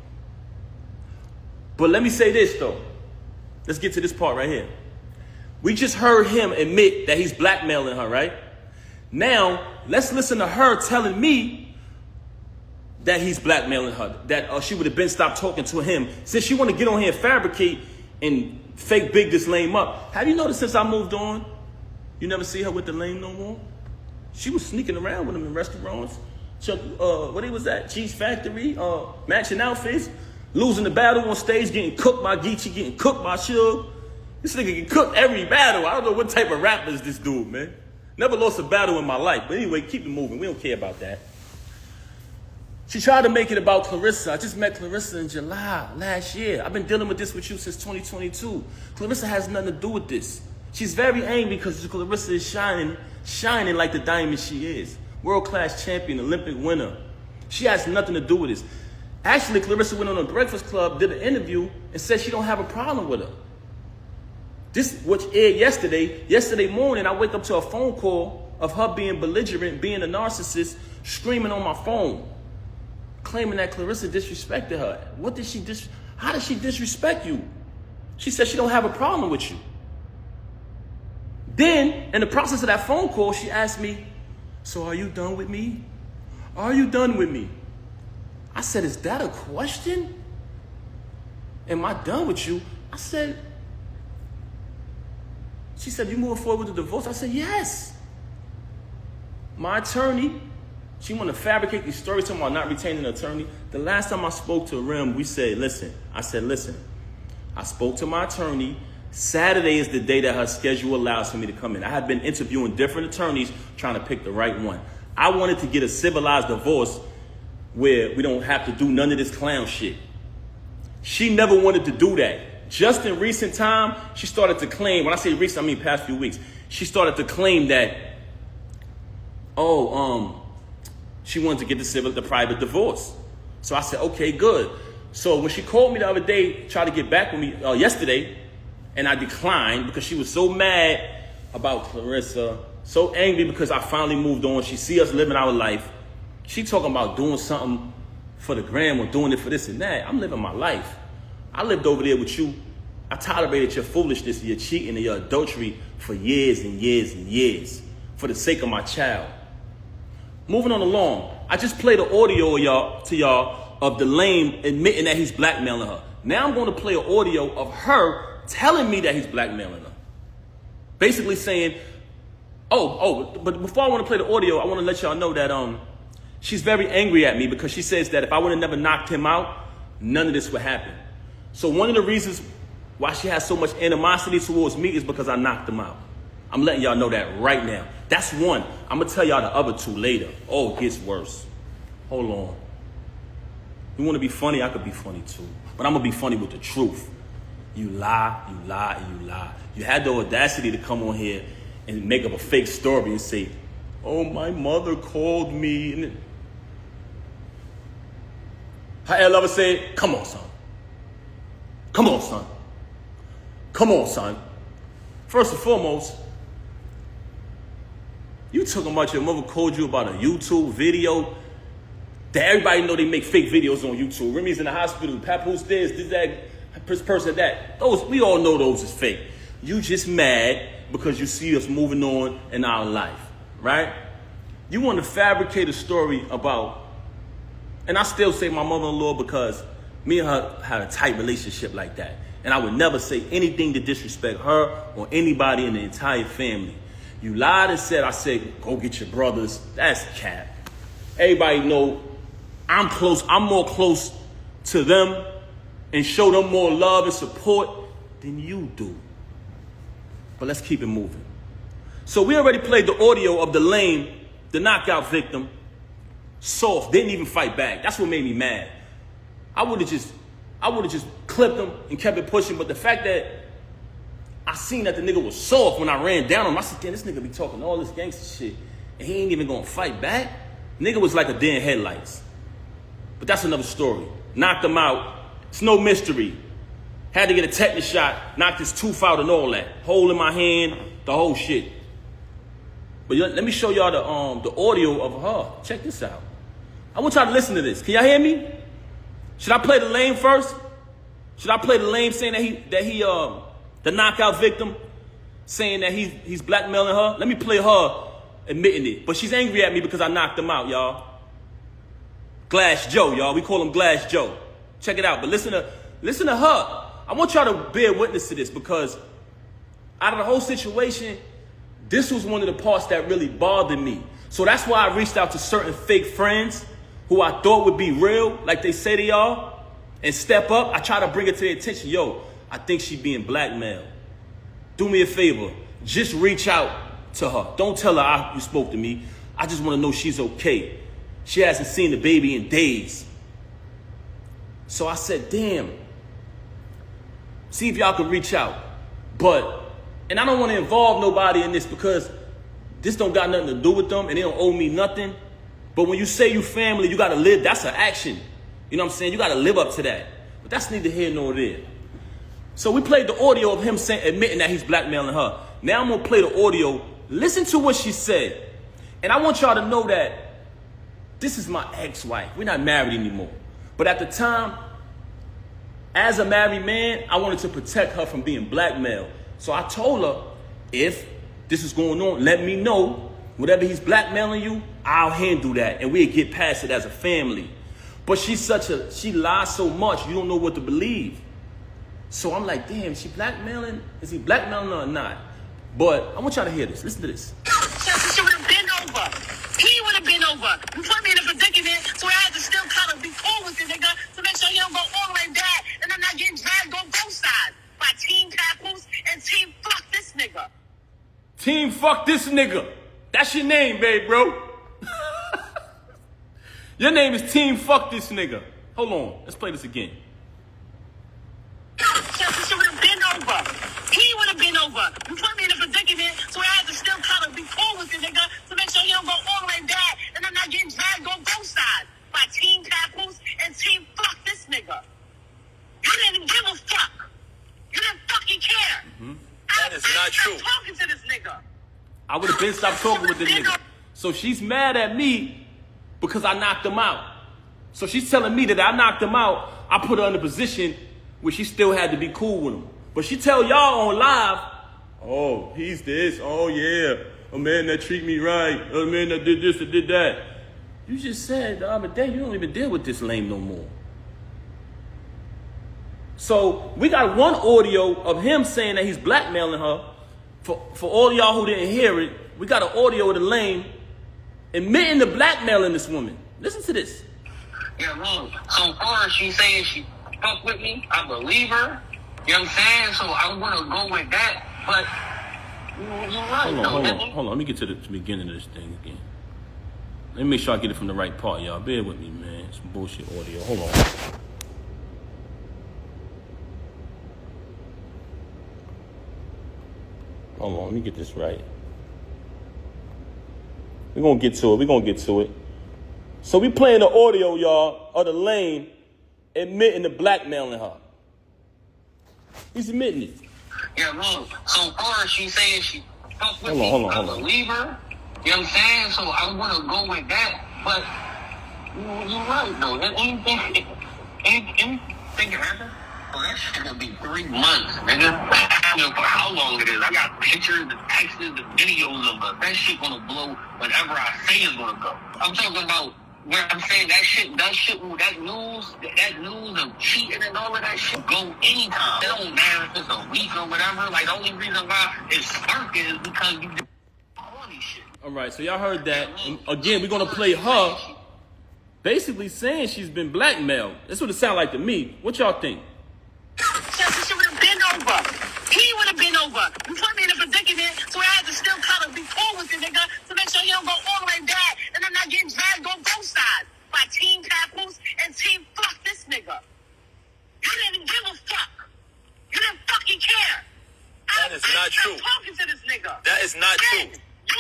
But let me say this, though. Let's get to this part right here. We just heard him admit that he's blackmailing her, right? Now, let's listen to her telling me that he's blackmailing her, that she would have been stopped talking to him. Since she want to get on here and fabricate and fake big this lame up. Have you noticed since I moved on, you never see her with the lame no more? She was sneaking around with him in restaurants. What he was at? Cheese Factory, matching outfits, losing the battle on stage, getting cooked by Geechee, getting cooked by Suge. This nigga get cooked every battle. I don't know what type of rapper is this dude, man. Never lost a battle in my life. But anyway, keep it moving. We don't care about that. She tried to make it about Clarissa. I just met Clarissa in July last year. I've been dealing with this with you since 2022. Clarissa has nothing to do with this. She's very angry because Clarissa is shining like the diamond she is. World-class champion, Olympic winner. She has nothing to do with this. Actually, Clarissa went on a Breakfast Club, did an interview, and said she don't have a problem with her. This, which aired yesterday. Yesterday morning, I wake up to a phone call of her being belligerent, being a narcissist, screaming on my phone, claiming that Clarissa disrespected her. How did she disrespect you? She said she don't have a problem with you. Then, in the process of that phone call, she asked me, so are you done with me? Are you done with me? I said, is that a question? Am I done with you? I said, she said, you moving forward with the divorce? I said, yes. My attorney, she want to fabricate these stories talking about not retaining an attorney. The last time I spoke to Rem, we said, listen. I spoke to my attorney. Saturday is the day that her schedule allows for me to come in. I had been interviewing different attorneys trying to pick the right one. I wanted to get a civilized divorce where we don't have to do none of this clown shit. She never wanted to do that. Just in recent time, she started to claim, when I say recent, I mean past few weeks, she started to claim that, she wanted to get the private divorce. So I said, okay, good. So when she called me the other day, tried to get back with me yesterday, and I declined because she was so mad about Clarissa, so angry because I finally moved on. She see us living our life. She talking about doing something for the gram or doing it for this and that. I'm living my life. I lived over there with you. I tolerated your foolishness, your cheating, and your adultery for years and years and years for the sake of my child. Moving on along, I just played the audio to y'all of the lame admitting that he's blackmailing her. Now I'm going to play an audio of her telling me that he's blackmailing her. Basically saying, but before I want to play the audio, I want to let y'all know that she's very angry at me because she says that if I would have never knocked him out, none of this would happen. So one of the reasons why she has so much animosity towards me is because I knocked him out. I'm letting y'all know that right now. That's one. I'm going to tell y'all the other two later. Oh, it gets worse. Hold on. You want to be funny? I could be funny too. But I'm going to be funny with the truth. You lie, you lie, and you lie. You had the audacity to come on here and make up a fake story and say, oh, my mother called me. And how L ever said, come on, son. Come on, son. Come on, son. First and foremost, you talking about your mother called you about a YouTube video that everybody know they make fake videos on YouTube. Remy's in the hospital, Papoose this, that, person that. Those, we all know those is fake. You just mad because you see us moving on in our life, right? You want to fabricate a story about, and I still say my mother-in-law because me and her had a tight relationship like that. And I would never say anything to disrespect her or anybody in the entire family. You lied and said, I said, go get your brothers. That's cap. Everybody know I'm close. I'm more close to them and show them more love and support than you do. But let's keep it moving. So we already played the audio of the lame, the knockout victim, soft, didn't even fight back. That's what made me mad. I would have just clipped him and kept it pushing, but the fact that I seen that the nigga was soft when I ran down on him, I said, damn, this nigga be talking all this gangster shit, and he ain't even gonna fight back? Nigga was like a deer in headlights. But that's another story. Knocked him out. It's no mystery. Had to get a tetanus shot, knocked his tooth out and all that. Hole in my hand, the whole shit. But let me show y'all the audio of her. Check this out. I want y'all to listen to this. Can y'all hear me? Should I play the lame first? Should I play the lame saying that he the knockout victim saying that he's blackmailing her? Let me play her admitting it. But she's angry at me because I knocked him out, y'all. Glass Joe, y'all. We call him Glass Joe. Check it out. But listen to her. I want y'all to bear witness to this because out of the whole situation, this was one of the parts that really bothered me. So that's why I reached out to certain fake friends who I thought would be real, like they say they are, and step up. I try to bring it to their attention. Yo, I think she being blackmailed. Do me a favor. Just reach out to her. Don't tell her you spoke to me. I just want to know she's okay. She hasn't seen the baby in days. So I said, damn. See if y'all can reach out. And I don't want to involve nobody in this because this don't got nothing to do with them and they don't owe me nothing. But when you say you family, you got to live. That's an action. You know what I'm saying? You got to live up to that. But that's neither here nor there. So we played the audio of him admitting that he's blackmailing her. Now I'm going to play the audio. Listen to what she said. And I want y'all to know that this is my ex-wife. We're not married anymore. But at the time, as a married man, I wanted to protect her from being blackmailed. So I told her, if this is going on, let me know. Whatever he's blackmailing you, I'll handle that. And we'll get past it as a family. But she lies so much, you don't know what to believe. So I'm like, damn, is she blackmailing? Is he blackmailing her or not? But I want y'all to hear this. Listen to this. She would have been over. He would have been over. You put me in a predicament, so I had to still kind of be cool with this nigga to make sure he don't go all the way back and I'm not getting dragged on both sides by Team Papoose and Team Fuck This Nigga. Team Fuck This Nigga. That's your name, babe, bro. Your name is Team Fuck This Nigga. Hold on, let's play this again. She would have been over. He would have been over. You put me in a predicament, so I had to still kind of be cool with the nigga to make sure he don't go all the way bad, and I'm not getting dragged on both sides by Team Papoose and Team Fuck This Nigga. You didn't give a fuck. You didn't fucking care. That is not true. Talking to this nigga. I would have been stopped talking with this nigga. So she's mad at me because I knocked him out. So she's telling me that I knocked him out. I put her in a position where she still had to be cool with him. But she tell y'all on live, oh, he's this. Oh, yeah. A man that treat me right. A man that did this and did that. You just said the other day you don't even deal with this lame no more. So we got one audio of him saying that he's blackmailing her. For all y'all who didn't hear it, we got an audio of the lame admitting to blackmailing this woman. Listen to this. Yeah, man. So far as she saying she fuck with me, I believe her. You know what I'm saying? So I'm gonna go with that. But you're right. Hold on. Let me get to the beginning of this thing again. Let me make sure I get it from the right part, y'all. Bear with me, man. Some bullshit audio. Hold on. Hold on, let me get this right. We're gonna get to it. So we playing the audio, y'all, of the lame admitting to blackmailing her. He's admitting it. Yeah, man. So far as she saying she fuck with Hold me, I on. believe her. You know what I'm saying? So I'm gonna go with that. But you're right, though. Anything can happen. Well, that shit gonna be 3 months, nigga. I don't know for how long it is. I got pictures, the texts, the videos of us. That shit gonna blow whenever I say it's gonna go. I'm talking about where I'm saying that news of cheating and all of that shit go anytime. It don't matter if it's a week or whatever. Like, the only reason why it's sparking is because you do all these shit. All right, so y'all heard that. And again, we're gonna play her basically saying she's been blackmailed. That's what it sounds like to me. What y'all think? She would have been over. He would have been over. You put me in a predicament, so I had to still kind of be cool with the nigga to make sure he don't go all the way bad, and I'm not getting dragged on both sides by Team Papoose and Team Fuck This Nigga. You didn't give a fuck. You didn't fucking care. That is not true. Talking to this nigga. That is not true. You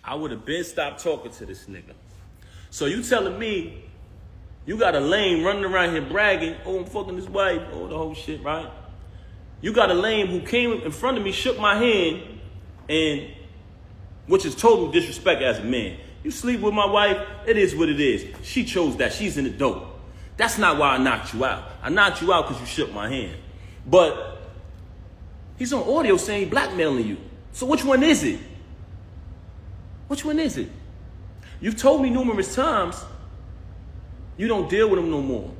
I would have been stopped talking to this nigga. So you telling me you got a lame running around here bragging, oh, I'm fucking this wife, oh, the whole shit, right? You got a lame who came in front of me, shook my hand, and which is total disrespect as a man. You sleep with my wife, it is what it is. She chose that. She's in the dope. That's not why I knocked you out. I knocked you out because you shook my hand. But he's on audio saying he blackmailing you. So which one is it? Which one is it? You've told me numerous times you don't deal with him no more.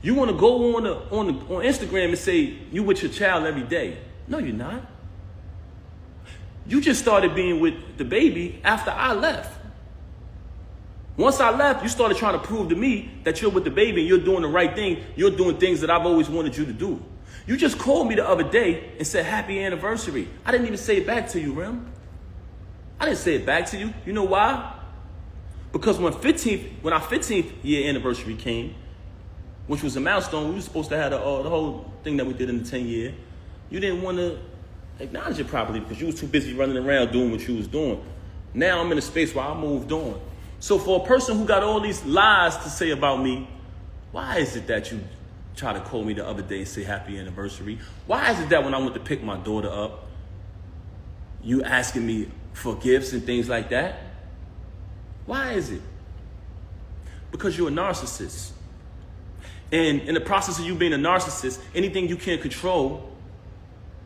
You want to go on Instagram and say you with your child every day. No, you're not. You just started being with the baby after I left. Once I left, you started trying to prove to me that you're with the baby and you're doing the right thing. You're doing things that I've always wanted you to do. You just called me the other day and said happy anniversary. I didn't even say it back to you, Rem. I didn't say it back to you. You know why? Because when our 15th year anniversary came, which was a milestone, we were supposed to have the whole thing that we did in the 10 year. You didn't want to acknowledge it properly because you was too busy running around doing what you was doing. Now I'm in a space where I moved on. So for a person who got all these lies to say about me, why is it that you try to call me the other day and say happy anniversary? Why is it that when I went to pick my daughter up, you asking me for gifts and things like that? Why is it? Because you're a narcissist. And in the process of you being a narcissist, anything you can't control,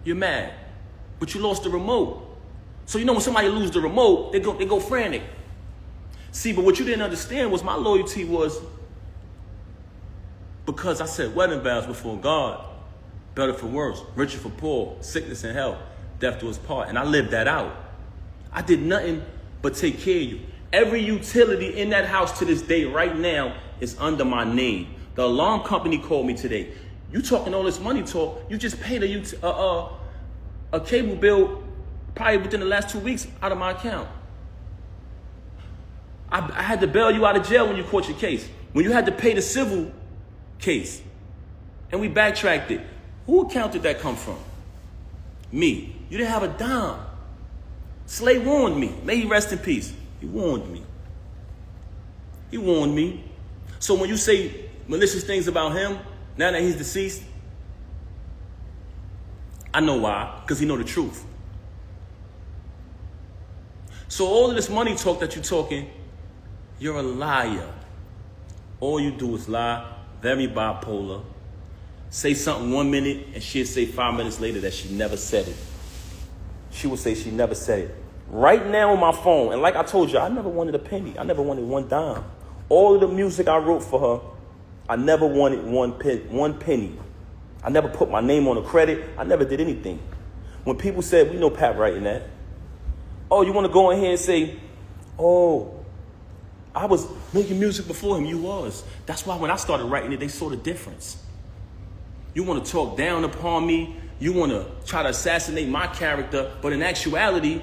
you're mad. But you lost the remote. So you know when somebody loses the remote, they go frantic. See, but what you didn't understand was my loyalty was because I said wedding vows before God, better for worse, richer for poor, sickness and health, death to us part. And I lived that out. I did nothing but take care of you. Every utility in that house to this day right now is under my name. The alarm company called me today. You talking all this money talk, you just paid a cable bill probably within the last 2 weeks out of my account. I had to bail you out of jail when you caught your case. When you had to pay the civil case. And we backtracked it. Who account did that come from? Me. You didn't have a dime. Slay warned me. May he rest in peace. He warned me. He warned me. So when you say malicious things about him, now that he's deceased, I know why. Because he know the truth. So all of this money talk that you're talking, you're a liar. All you do is lie, very bipolar. Say something 1 minute and she'll say 5 minutes later that she never said it. She will say she never said it. Right now on my phone, and like I told you, I never wanted a penny. I never wanted one dime. All of the music I wrote for her, I never wanted one penny. I never put my name on a credit. I never did anything. When people said, we know Pat writing that. Oh, you want to go in here and say, oh, I was making music before him. You was. That's why when I started writing it, they saw the difference. You want to talk down upon me. You want to try to assassinate my character. But in actuality,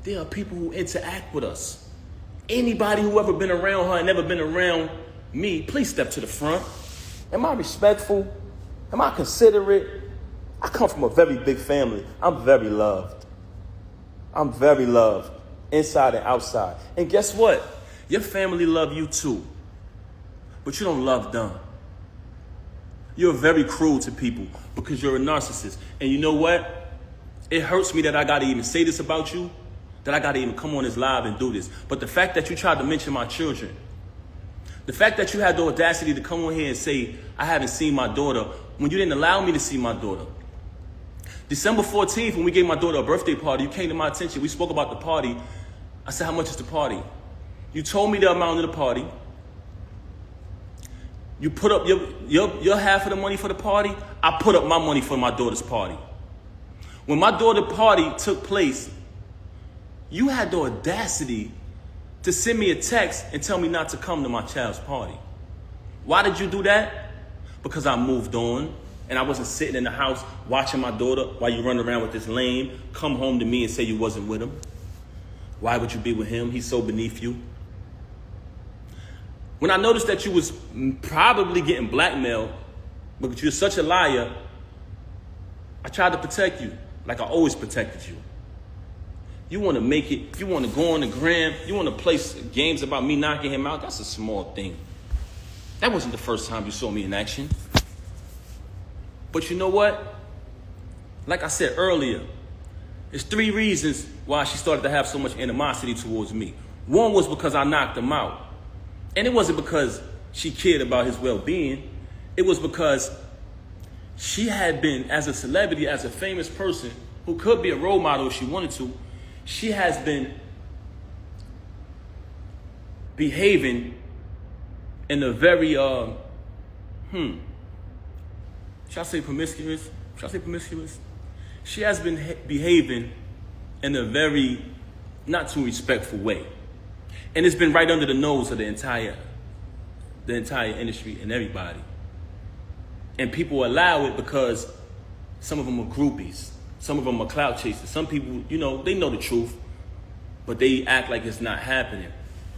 there are people who interact with us. Anybody who ever been around her and never been around me, please step to the front. Am I respectful? Am I considerate? I come from a very big family. I'm very loved. I'm very loved, inside and outside. And guess what? Your family love you too. But you don't love them. You're very cruel to people because you're a narcissist. And you know what? It hurts me that I got to even say this about you, that I got to even come on this live and do this. But the fact that you tried to mention my children, the fact that you had the audacity to come on here and say, I haven't seen my daughter, when you didn't allow me to see my daughter. December 14th, when we gave my daughter a birthday party, you came to my attention. We spoke about the party. I said, how much is the party? You told me the amount of the party. You put up your half of the money for the party. I put up my money for my daughter's party. When my daughter's party took place, you had the audacity to send me a text and tell me not to come to my child's party. Why did you do that? Because I moved on and I wasn't sitting in the house watching my daughter while you run around with this lame, come home to me and say you wasn't with him. Why would you be with him? He's so beneath you. When I noticed that you was probably getting blackmailed because you're such a liar, I tried to protect you like I always protected you. You want to make it, you want to go on the gram, you want to play games about me knocking him out, that's a small thing. That wasn't the first time you saw me in action. But you know what? Like I said earlier, there's 3 reasons why she started to have so much animosity towards me. One was because I knocked him out. And it wasn't because she cared about his well-being. It was because she had been, as a celebrity, as a famous person who could be a role model if she wanted to, she has been behaving in a very, should I say promiscuous? Should I say promiscuous? She has been behaving in a very not too respectful way. And it's been right under the nose of the entire industry and everybody. And people allow it because some of them are groupies. Some of them are clout chasers. Some people, they know the truth, but they act like it's not happening.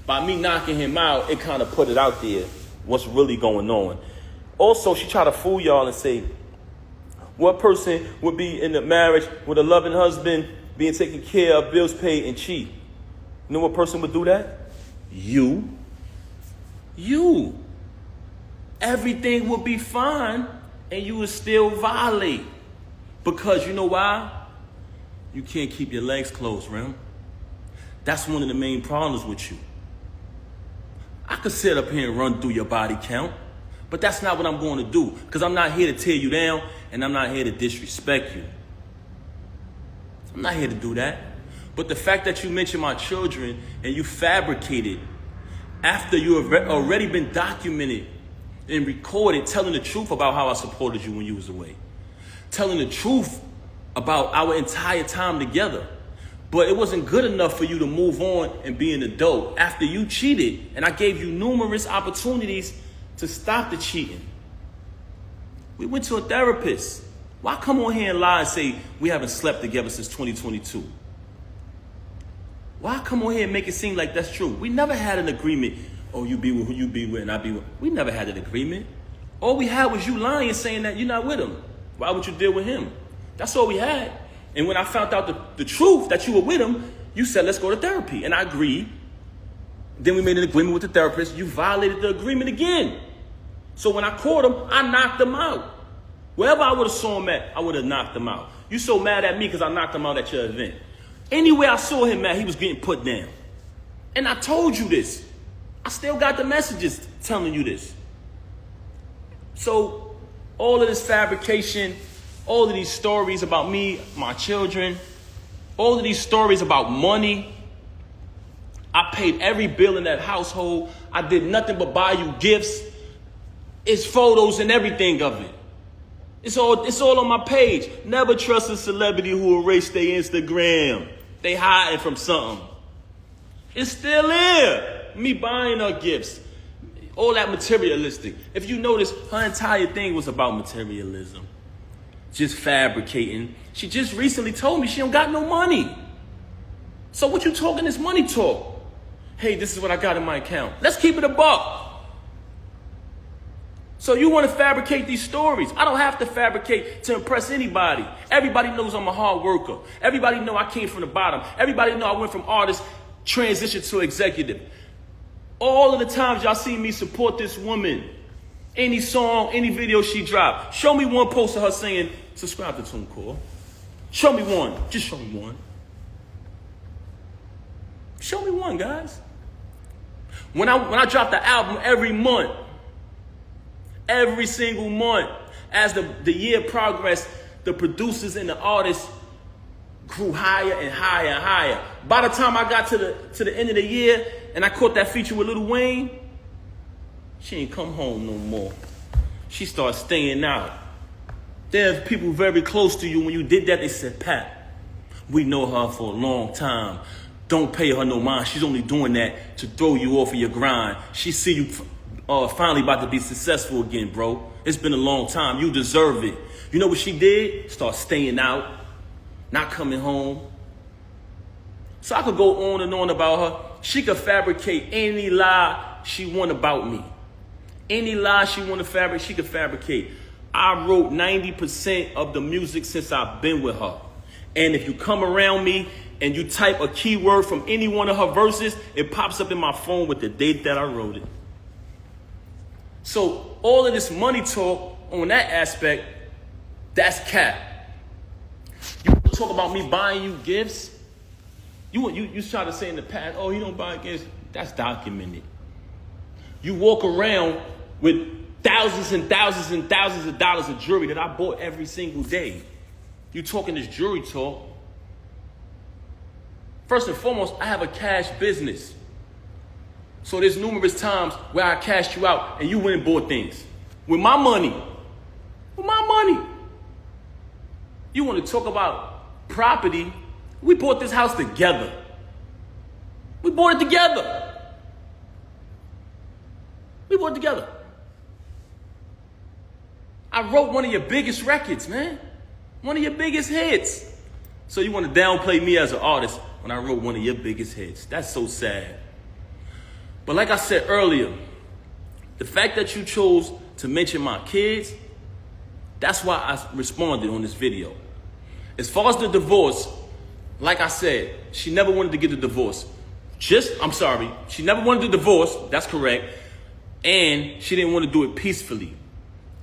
By me knocking him out, it kind of put it out there, what's really going on. Also, she tried to fool y'all and say, what person would be in a marriage with a loving husband, being taken care of, bills paid, and cheat? You know what person would do that? You. Everything would be fine, and you would still violate. Because you know why? You can't keep your legs closed, Rem. That's one of the main problems with you. I could sit up here and run through your body count, but that's not what I'm going to do, because I'm not here to tear you down, and I'm not here to disrespect you. I'm not here to do that. But the fact that you mentioned my children and you fabricated after you have already been documented and recorded telling the truth about how I supported you when you was away. Telling the truth about our entire time together. But it wasn't good enough for you to move on and be an adult after you cheated. And I gave you numerous opportunities to stop the cheating. We went to a therapist. Why come on here and lie and say we haven't slept together since 2022? Why come on here and make it seem like that's true? We never had an agreement. Oh, you be with who you be with and I be with. We never had an agreement. All we had was you lying, saying that you're not with him. Why would you deal with him? That's all we had. And when I found out the truth that you were with him, you said, let's go to therapy. And I agreed. Then we made an agreement with the therapist. You violated the agreement again. So when I caught him, I knocked him out. Wherever I would have saw him at, I would have knocked him out. You so mad at me because I knocked him out at your event. Anywhere I saw him at, he was getting put down. And I told you this. I still got the messages telling you this. So all of this fabrication, all of these stories about me, my children, all of these stories about money. I paid every bill in that household. I did nothing but buy you gifts. It's photos and everything of it. It's all on my page. Never trust a celebrity who erased their Instagram. They hiding from something. It's still there. Me buying her gifts. All that materialistic. If you notice, her entire thing was about materialism. Just fabricating. She just recently told me she don't got no money. So what you talking this money talk? Hey, this is what I got in my account. Let's keep it a buck. So you want to fabricate these stories. I don't have to fabricate to impress anybody. Everybody knows I'm a hard worker. Everybody know I came from the bottom. Everybody know I went from artist, transition to executive. All of the times y'all see me support this woman, any song, any video she dropped, show me one post of her saying, subscribe to TuneCore. Show me one. Just show me one. Show me one, guys. When I drop the album every month, every single month, as the year progressed, the producers and the artists grew higher and higher and higher. By the time I got to the end of the year and I caught that feature with Lil Wayne, she ain't come home no more. She started staying out. There's people very close to you. When you did that, they said, Pat, we know her for a long time. Don't pay her no mind. She's only doing that to throw you off of your grind. She see you finally about to be successful again, bro. It's been a long time. You deserve it. You know what she did? Start staying out, not coming home. So I could go on and on about her. She could fabricate any lie she want about me. Any lie she want to fabricate, she could fabricate. I wrote 90% of the music since I've been with her. And if you come around me and you type a keyword from any one of her verses, it pops up in my phone with the date that I wrote it. So all of this money talk on that aspect, that's cap. You talk about me buying you gifts. You try to say in the past, oh, you don't buy gifts. That's documented. You walk around with thousands and thousands and thousands of dollars of jewelry that I bought every single day. You talking this jewelry talk. First and foremost, I have a cash business. So there's numerous times where I cashed you out and you went and bought things. With my money. With my money. You want to talk about property? We bought this house together. We bought it together. We bought it together. I wrote one of your biggest records, man. One of your biggest hits. So you want to downplay me as an artist when I wrote one of your biggest hits. That's so sad. But like I said earlier, the fact that you chose to mention my kids, that's why I responded on this video. As far as the divorce, like I said, she never wanted to get a divorce. She never wanted the divorce, that's correct. And she didn't want to do it peacefully,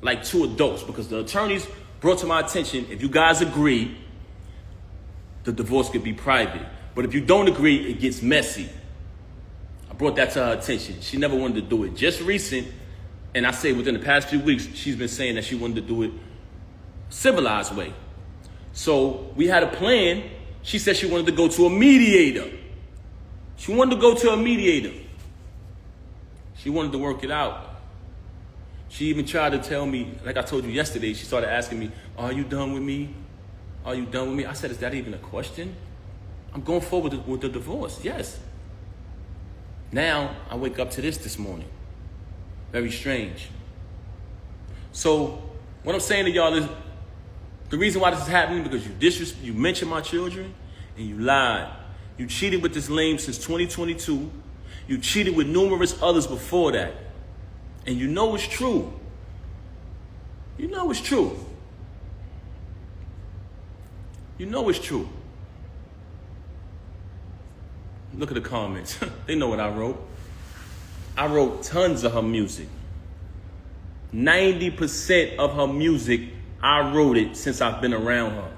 like two adults, because the attorneys brought to my attention, if you guys agree, the divorce could be private. But if you don't agree, it gets messy. I brought that to her attention. She never wanted to do it. Just recent, and I say within the past few weeks, she's been saying that she wanted to do it civilized way. So we had a plan. She said she wanted to go to a mediator. She wanted to go to a mediator. She wanted to work it out. She even tried to tell me, like I told you yesterday, she started asking me, are you done with me? Are you done with me? I said, is that even a question? I'm going forward with the divorce, yes. Now, I wake up to this morning. Very strange. So, what I'm saying to y'all is, the reason why this is happening because you mentioned my children and you lied. You cheated with this lame since 2022. You cheated with numerous others before that. And you know it's true. You know it's true. You know it's true. Look at the comments. They know what I wrote. I wrote tons of her music. 90% of her music, I wrote it since I've been around her.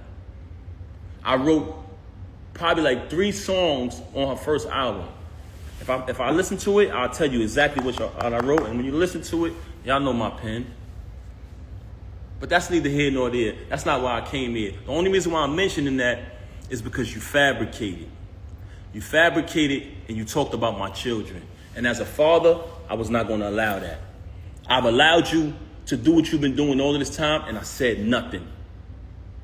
I wrote probably like 3 songs on her first album. If I listen to it, I'll tell you exactly what I wrote. And when you listen to it, y'all know my pen. But that's neither here nor there. That's not why I came here. The only reason why I'm mentioning that is because you fabricated. You fabricated and you talked about my children. And as a father, I was not going to allow that. I've allowed you to do what you've been doing all of this time, and I said nothing.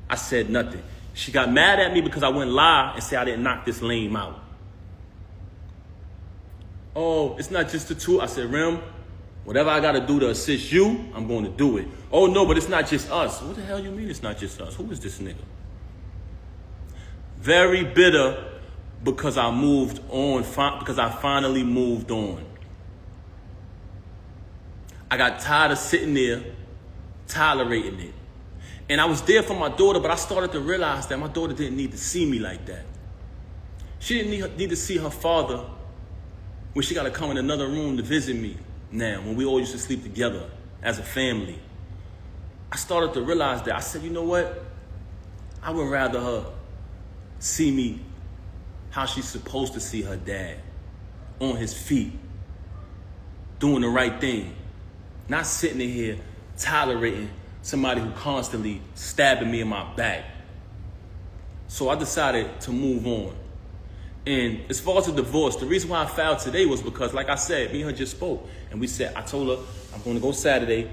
I said nothing. She got mad at me because I went live and said I didn't knock this lame out. Oh, it's not just the two. I said, Rem, whatever I got to do to assist you, I'm going to do it. Oh, no, but it's not just us. What the hell you mean it's not just us? Who is this nigga? Very bitter because I moved on, because I finally moved on. I got tired of sitting there tolerating it. And I was there for my daughter, but I started to realize that my daughter didn't need to see me like that. She didn't need to see her father when she got to come in another room to visit me now, when we all used to sleep together as a family. I started to realize that. I said, you know what? I would rather her see me how she's supposed to see her dad, on his feet, doing the right thing, not sitting in here tolerating somebody who constantly stabbing me in my back. So I decided to move on. And as far as the divorce, the reason why I filed today was because, like I said, me and her just spoke. And I told her, I'm going to go Saturday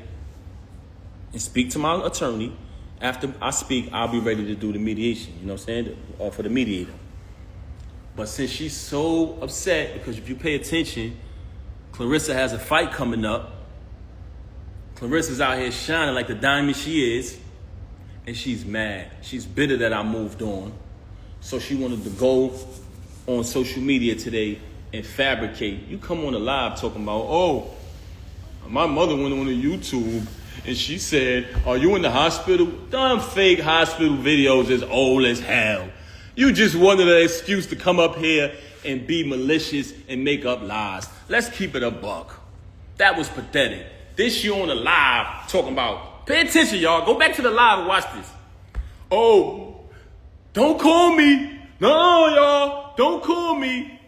and speak to my attorney. After I speak, I'll be ready to do the mediation, you know what I'm saying, or for the mediator. But since she's so upset, because if you pay attention, Clarissa has a fight coming up. Clarissa's out here shining like the diamond she is, and she's mad. She's bitter that I moved on. So she wanted to go on social media today and fabricate. You come on the live talking about, oh, my mother went on the YouTube and she said, are you in the hospital? Dumb fake hospital videos is old as hell. You just wanted an excuse to come up here and be malicious and make up lies. Let's keep it a buck. That was pathetic. This you on the live talking about, pay attention, y'all. Go back to the live and watch this. Oh, don't call me. No, y'all, don't call me.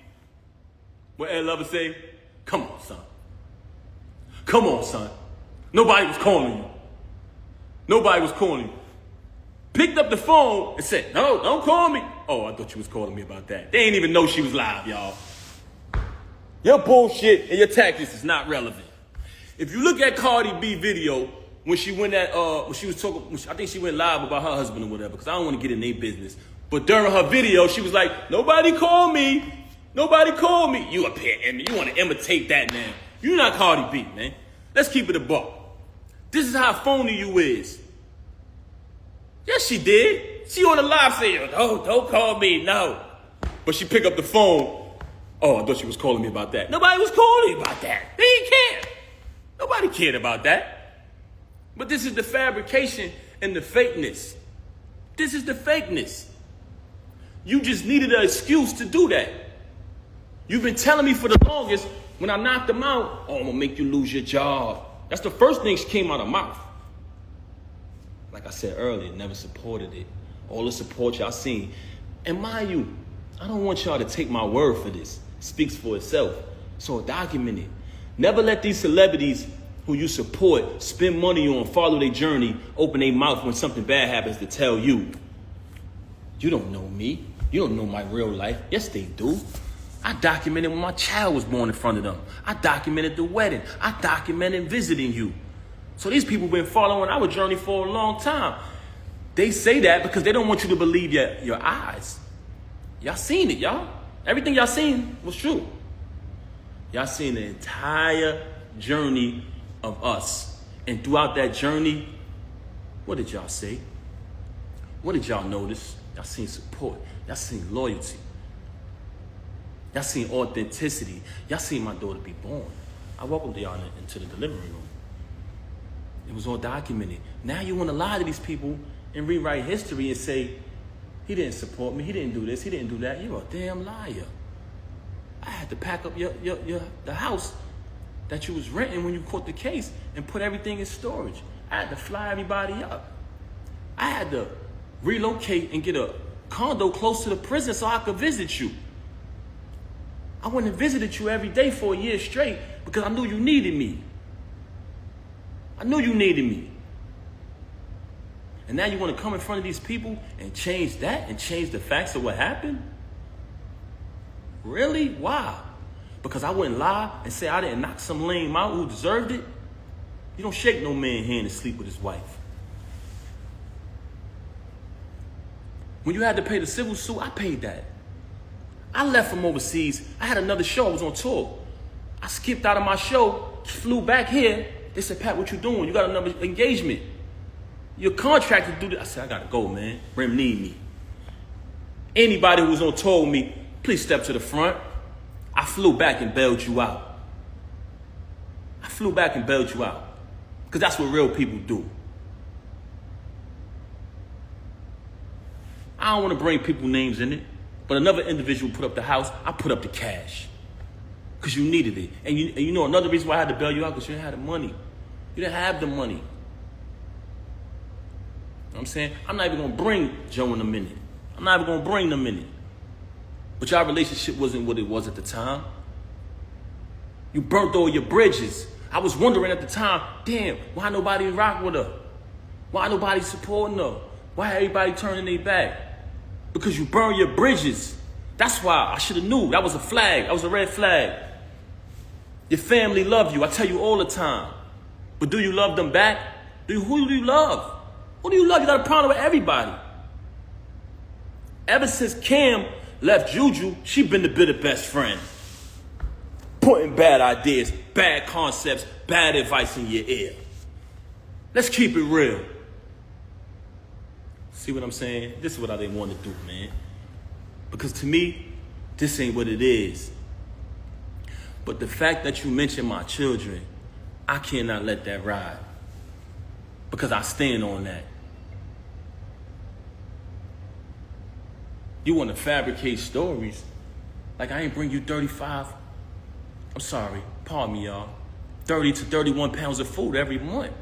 What Ed Lover say? Come on, son. Come on, son. Nobody was calling you. Nobody was calling you. Picked up the phone and said, no, don't call me. Oh, I thought you was calling me about that. They ain't even know she was live, y'all. Your bullshit and your tactics is not relevant. If you look at Cardi B video, when she went when she was talking, I think she went live about her husband or whatever, because I don't want to get in their business. But during her video, she was like, nobody call me. Nobody call me. You up here, Emmy. You want to imitate that, man. You're not Cardi B, man. Let's keep it a buck. This is how phony you is. Yes, she did. She on the live saying, oh, don't call me, no. But she picked up the phone. Oh, I thought she was calling me about that. Nobody was calling me about that. They didn't care. Nobody cared about that. But this is the fabrication and the fakeness. This is the fakeness. You just needed an excuse to do that. You've been telling me for the longest, when I knocked them out, oh, I'm going to make you lose your job. That's the first thing she came out of her mouth. Like I said earlier, never supported it. All the support y'all seen. And mind you, I don't want y'all to take my word for this. It speaks for itself. So document it. Never let these celebrities who you support spend money on, follow their journey, open their mouth when something bad happens to tell you. You don't know me. You don't know my real life. Yes, they do. I documented when my child was born in front of them. I documented the wedding. I documented visiting you. So these people been following our journey for a long time. They say that because they don't want you to believe your eyes. Y'all seen it, y'all. Everything y'all seen was true. Y'all seen the entire journey of us. And throughout that journey, what did y'all say? What did y'all notice? Y'all seen support. Y'all seen loyalty. Y'all seen authenticity. Y'all seen my daughter be born. I welcomed y'all into the delivery room. It was all documented. Now you want to lie to these people and rewrite history and say, he didn't support me, he didn't do this, he didn't do that. You're a damn liar. I had to pack up the house that you was renting when you caught the case and put everything in storage. I had to fly everybody up. I had to relocate and get a condo close to the prison so I could visit you. I went and visited you every day for a year straight because I knew you needed me. I knew you needed me. And now you want to come in front of these people and change that and change the facts of what happened? Really? Why? Because I wouldn't lie and say I didn't knock some lame out who deserved it? You don't shake no man's hand and sleep with his wife. When you had to pay the civil suit, I paid that. I left from overseas. I had another show. I was on tour. I skipped out of my show, flew back here. They said, Pat, what you doing? You got another engagement. You're contracted to do this. I said, I got to go, man. Rem need me. Anybody who was on tour with me, please step to the front. I flew back and bailed you out. I flew back and bailed you out. Because that's what real people do. I don't want to bring people names in it, but another individual put up the house, I put up the cash. Because you needed it. And you know another reason why I had to bail you out, because you didn't have the money. You didn't have the money. You know what I'm saying? I'm not even going to bring Joe in a minute. I'm not even going to bring them in it. But y'all relationship wasn't what it was at the time. You burnt all your bridges. I was wondering at the time, damn, why nobody rock with her? Why nobody supporting her? Why everybody turning their back? Because you burn your bridges. That's why I should have knew. That was a flag. That was a red flag. Your family love you. I tell you all the time. But do you love them back? Who do you love? Who do you love? You got a problem with everybody. Ever since Cam left Juju, she been the bitter best friend. Putting bad ideas, bad concepts, bad advice in your ear. Let's keep it real. See what I'm saying? This is what I didn't want to do, man. Because to me, this ain't what it is. But the fact that you mentioned my children, I cannot let that ride. Because I stand on that. You want to fabricate stories. Like I ain't bring you 35, I'm sorry, pardon me, y'all, 30 to 31 pounds of food every month.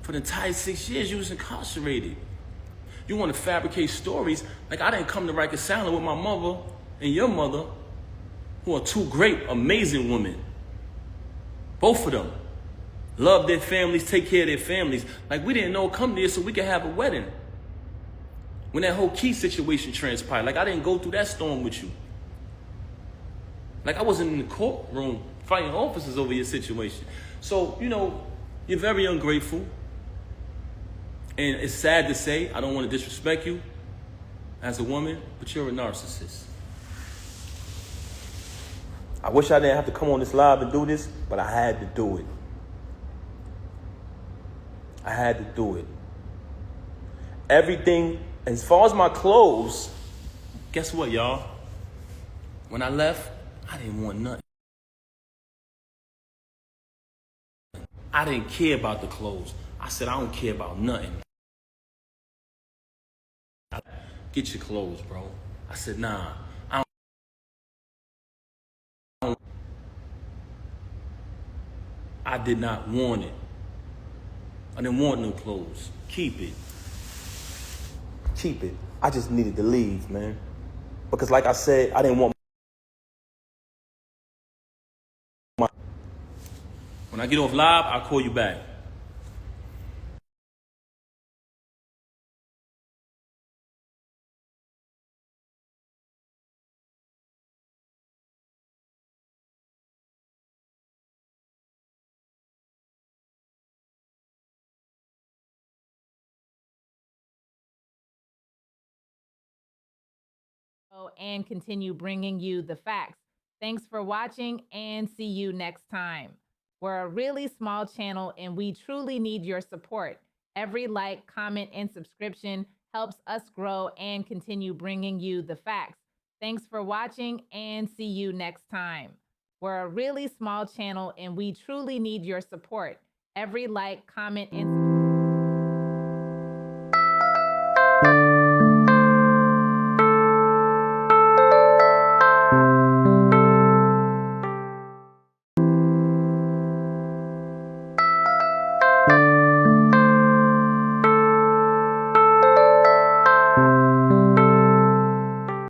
For the entire 6 years you was incarcerated. You want to fabricate stories like I didn't come to reconciling with my mother and your mother, who are two great, amazing women. Both of them love their families, take care of their families. Like we didn't know come there so we could have a wedding. When that whole key situation transpired, like I didn't go through that storm with you. Like I wasn't in the courtroom fighting officers over your situation. So, you know, you're very ungrateful. And it's sad to say, I don't want to disrespect you as a woman, but you're a narcissist. I wish I didn't have to come on this live and do this, but I had to do it. I had to do it. Everything, as far as my clothes, guess what, y'all? When I left, I didn't want nothing. I didn't care about the clothes. I said, I don't care about nothing. Get your clothes, bro. I said, nah, I don't. I did not want it. I didn't want no clothes. Keep it. Keep it. I just needed to leave, man. Because like I said, I didn't want my... When I get off live, I'll call you back. And continue bringing you the facts. Thanks for watching and see you next time. We're a really small channel and we truly need your support. Every like, comment, and subscription helps us grow and continue bringing you the facts. Thanks for watching and see you next time. We're a really small channel and we truly need your support. Every like, comment, and subscribe.